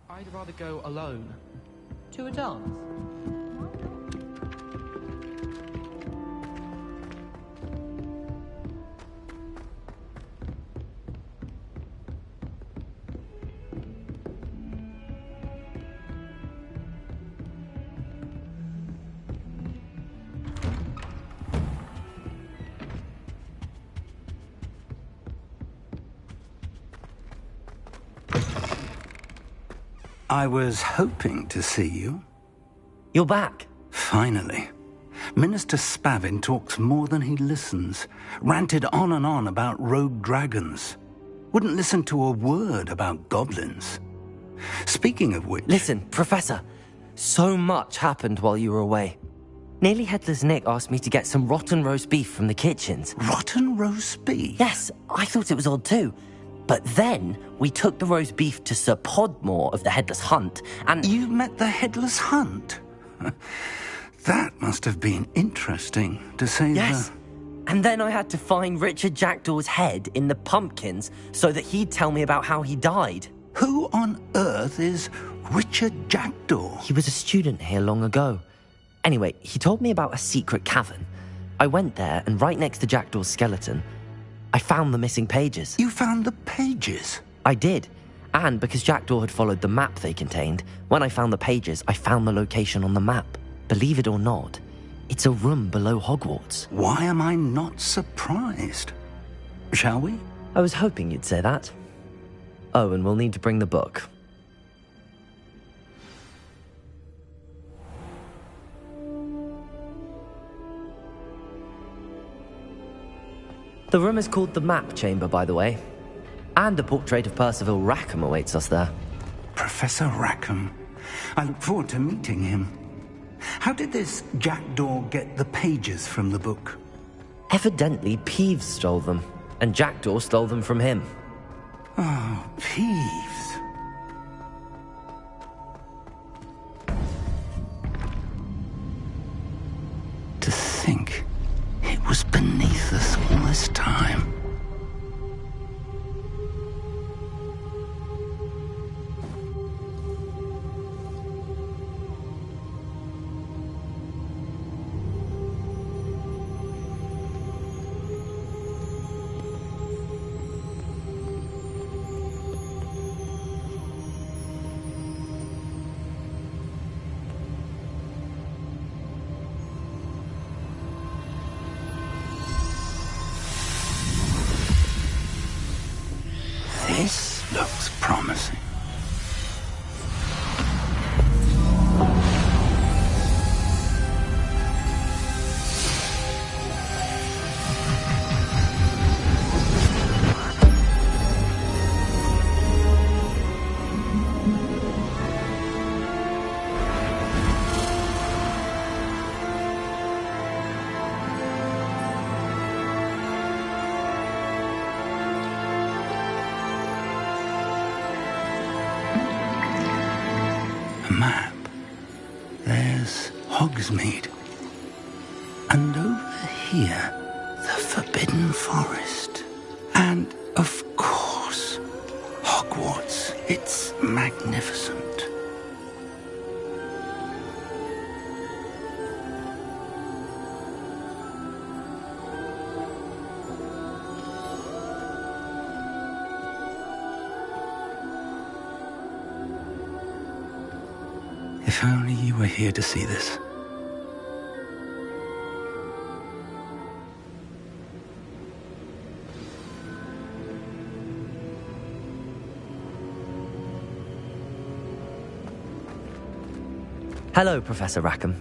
I'd rather go alone. To a dance? I was hoping to see you. You're back. Finally. Minister Spavin talks more than he listens. Ranted on and on about rogue dragons. Wouldn't listen to a word about goblins. Speaking of which... Listen, Professor. So much happened while you were away. Nearly Headless Nick asked me to get some rotten roast beef from the kitchens. Rotten roast beef? Yes, I thought it was odd too. But then we took the roast beef to Sir Podmore of the Headless Hunt, and... You met the Headless Hunt? That must have been interesting, to say the... Yes. And then I had to find Richard Jackdaw's head in the pumpkins so that he'd tell me about how he died. Who on earth is Richard Jackdaw? He was a student here long ago. Anyway, he told me about a secret cavern. I went there, and right next to Jackdaw's skeleton, I found the missing pages. You found the pages? I did. And because Jackdaw had followed the map they contained, when I found the pages, I found the location on the map. Believe it or not, it's a room below Hogwarts. Why am I not surprised? Shall we? I was hoping you'd say that. Oh, and we'll need to bring the book. The room is called the Map Chamber, by the way. And a portrait of Percival Rackham awaits us there. Professor Rackham. I look forward to meeting him. How did this Jackdaw get the pages from the book? Evidently, Peeves stole them, and Jackdaw stole them from him. Peeves. To think it was beneath us all this time. This looks promising. Map. There's Hogsmeade. And over here, the Forbidden Forest. And, of course, Hogwarts. It's magnificent. If only you were here to see this. Hello, Professor Rackham.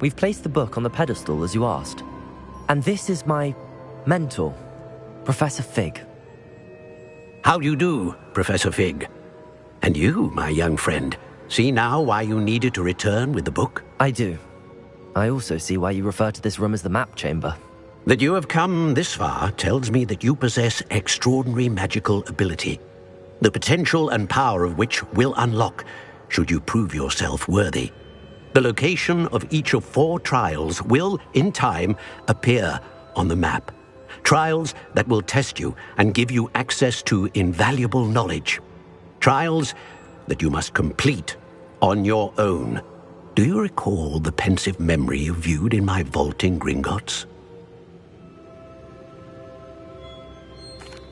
We've placed the book on the pedestal as you asked. And this is my mentor, Professor Fig. How do you do, Professor Fig? And you, my young friend, see now why you needed to return with the book? I do. I also see why you refer to this room as the map chamber. That you have come this far tells me that you possess extraordinary magical ability, the potential and power of which will unlock should you prove yourself worthy. The location of each of 4 trials will, in time, appear on the map. Trials that will test you and give you access to invaluable knowledge. Trials that you must complete on your own. Do you recall the pensive memory you viewed in my vault in Gringotts?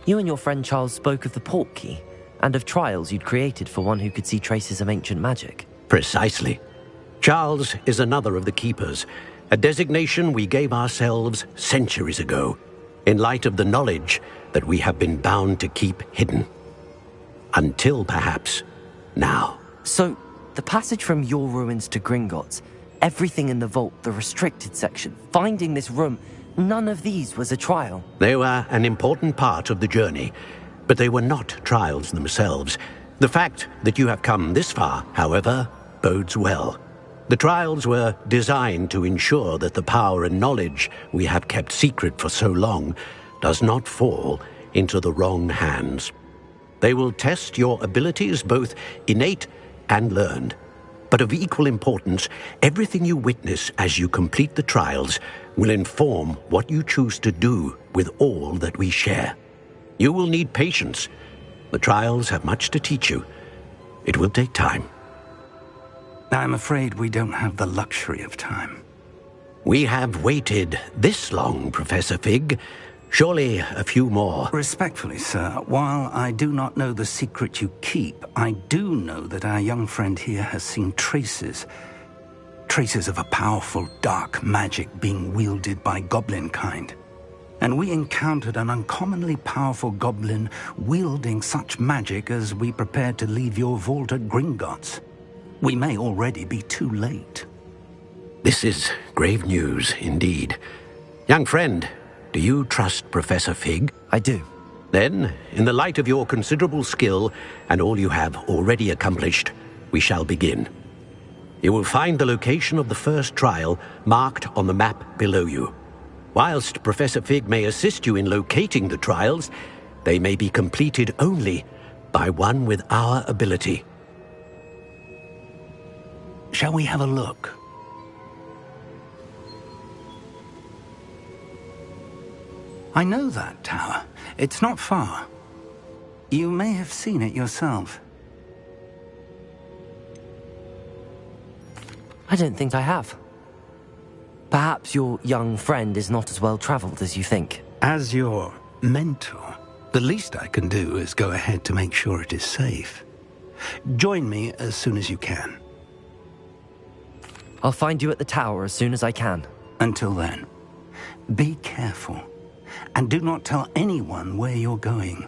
You and your friend Charles spoke of the Portkey and of trials you'd created for one who could see traces of ancient magic. Precisely. Charles is another of the Keepers, a designation we gave ourselves centuries ago, in light of the knowledge that we have been bound to keep hidden. Until, perhaps, now. So, the passage from your ruins to Gringotts, everything in the vault, the restricted section, finding this room, none of these was a trial. They were an important part of the journey, but they were not trials themselves. The fact that you have come this far, however, bodes well. The trials were designed to ensure that the power and knowledge we have kept secret for so long does not fall into the wrong hands. They will test your abilities, both innate and learned. But of equal importance, everything you witness as you complete the trials will inform what you choose to do with all that we share. You will need patience. The trials have much to teach you. It will take time. I'm afraid we don't have the luxury of time. We have waited this long, Professor Fig. Surely a few more. Respectfully, sir, while I do not know the secret you keep, I do know that our young friend here has seen traces of a powerful dark magic being wielded by goblin kind. And we encountered an uncommonly powerful goblin wielding such magic as we prepared to leave your vault at Gringotts. We may already be too late. This is grave news indeed. Young friend, do you trust Professor Fig? I do. Then, in the light of your considerable skill and all you have already accomplished, we shall begin. You will find the location of the first trial marked on the map below you. Whilst Professor Fig may assist you in locating the trials, they may be completed only by one with our ability. Shall we have a look? I know that tower. It's not far. You may have seen it yourself. I don't think I have. Perhaps your young friend is not as well traveled as you think. As your mentor, the least I can do is go ahead to make sure it is safe. Join me as soon as you can. I'll find you at the tower as soon as I can. Until then, be careful, and do not tell anyone where you're going.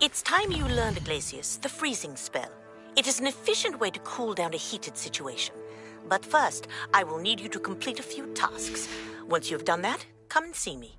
It's time you learned, Glacius, the freezing spell. It is an efficient way to cool down a heated situation. But first, I will need you to complete a few tasks. Once you've done that, come and see me.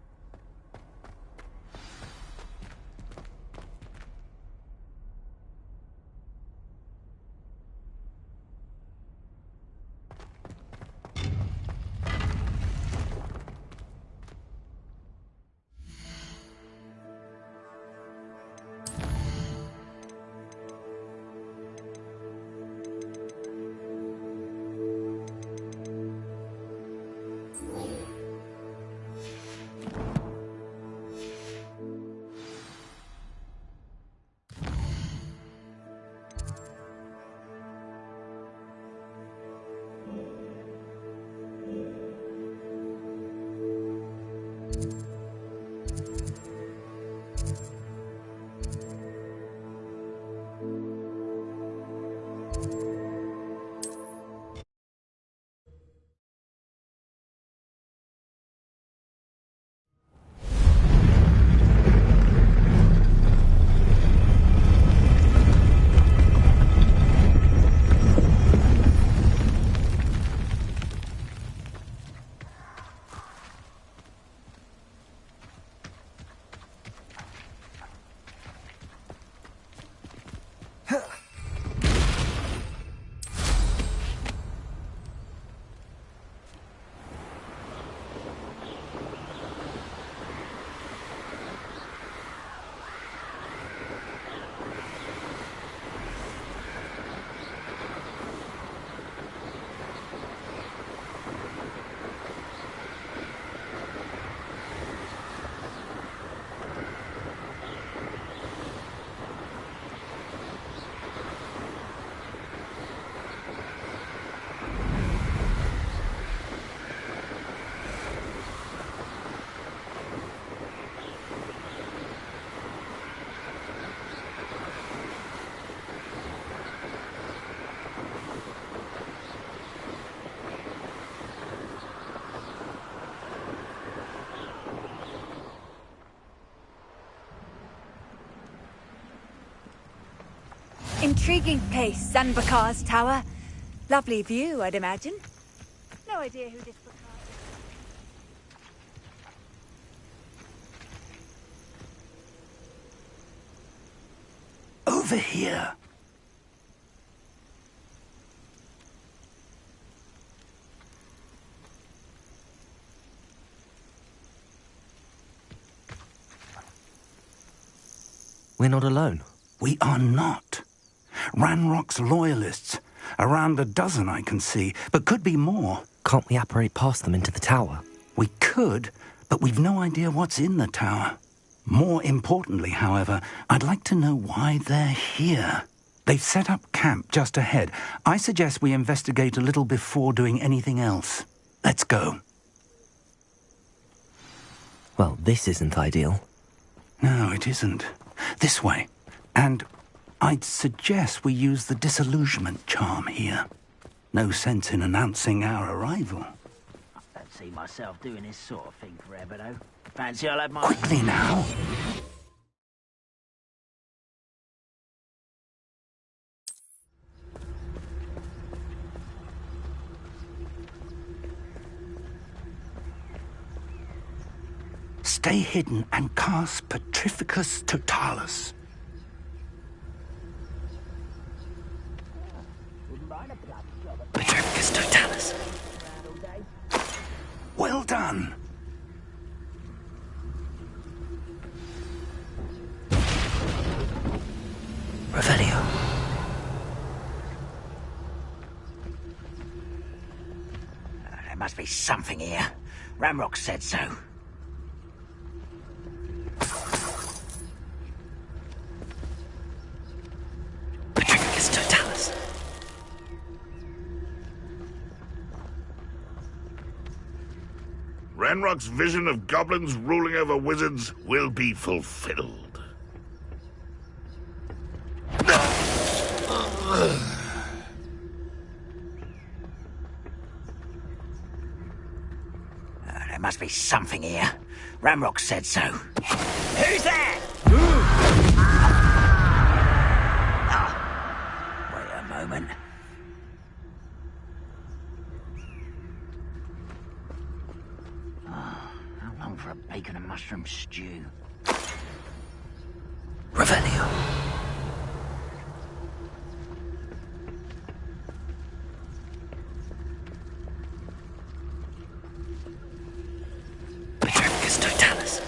Intriguing place, Zanbakar's tower. Lovely view, I'd imagine. No idea who this Bakar is. Over here. We're not alone. We are not. Ranrock's loyalists. Around a dozen I can see, but could be more. Can't we apparate past them into the tower? We could, but we've no idea what's in the tower. More importantly, however, I'd like to know why they're here. They've set up camp just ahead. I suggest we investigate a little before doing anything else. Let's go. Well, this isn't ideal. No, it isn't. This way. And I'd suggest we use the disillusionment charm here. No sense in announcing our arrival. I don't see myself doing this sort of thing forever, though. Fancy I'll have my... Quickly now! Stay hidden and cast Petrificus Totalis. Petrificus Totalis. Well done. Revelio. There must be something here. Ramrock said so. Petrificus Totalis. Ranrock's vision of goblins ruling over wizards will be fulfilled. There must be something here. Ramrock said so. Who's there? Wait a moment. How long for a bacon and mushroom stew? Revelio. Petrificus Totalis.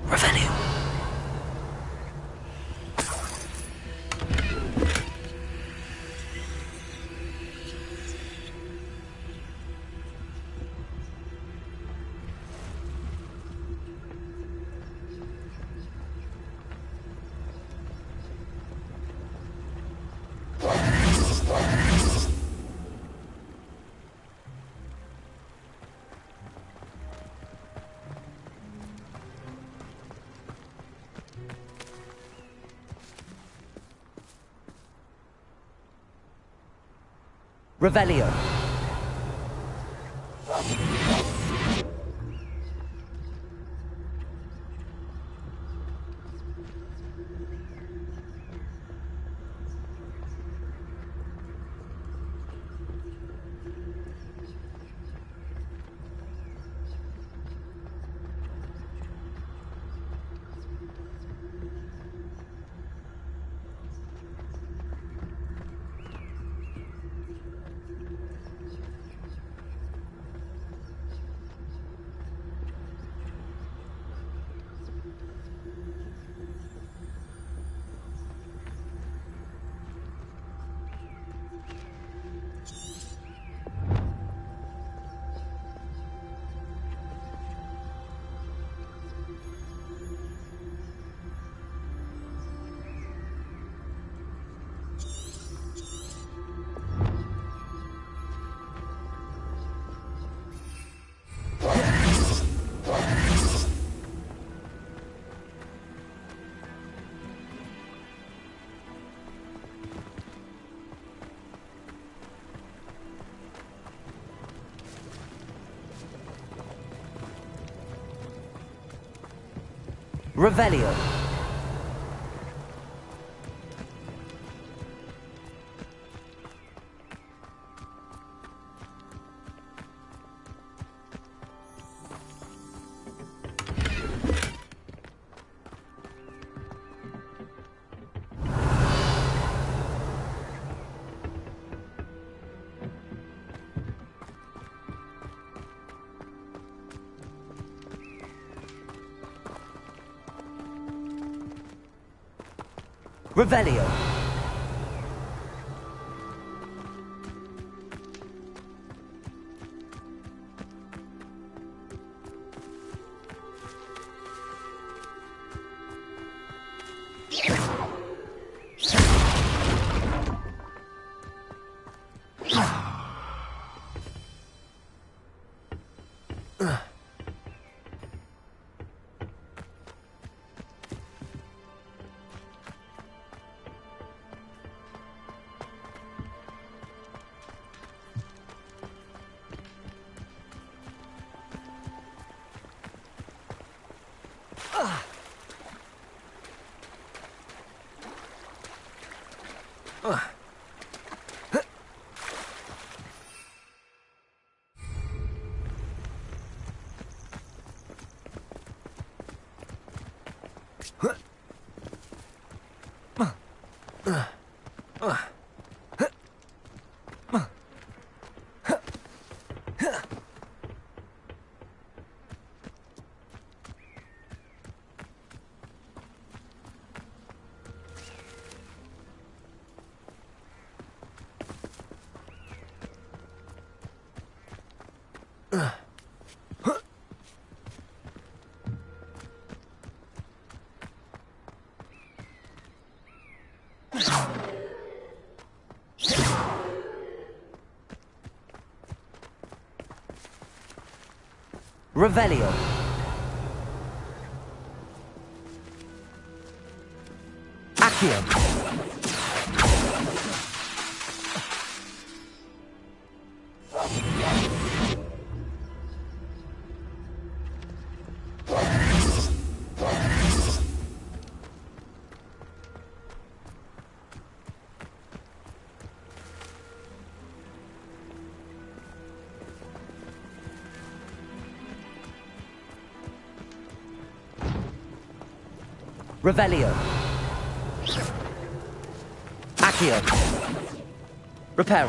Revelio. Revelio. Revelio. Revelio. Revelio. Accio. Revelio. Accio. Reparo.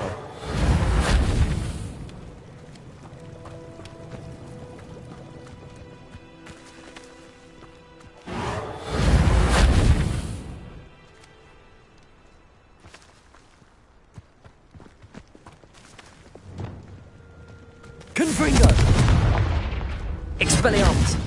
Confringo. Expelliarmus.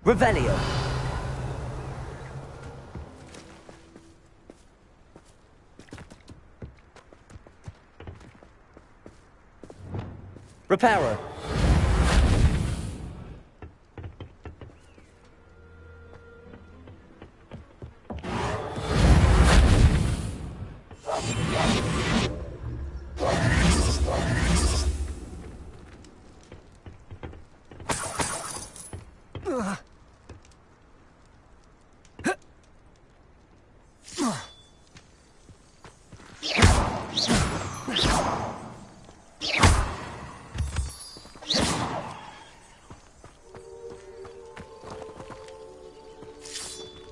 Revelio. Reparo.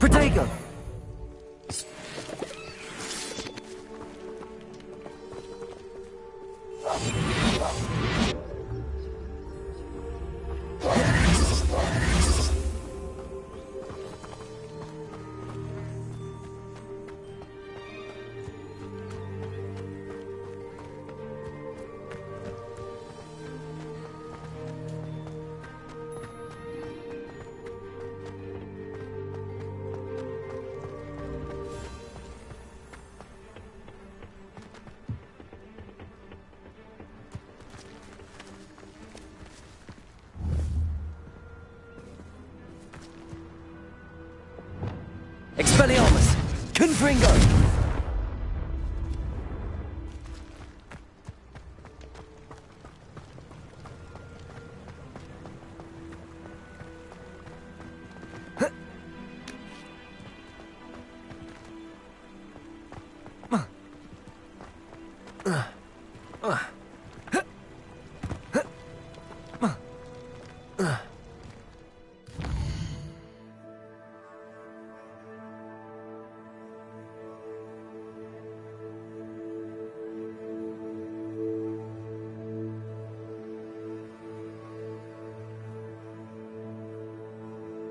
Protego. Expelliarmus! Confringo!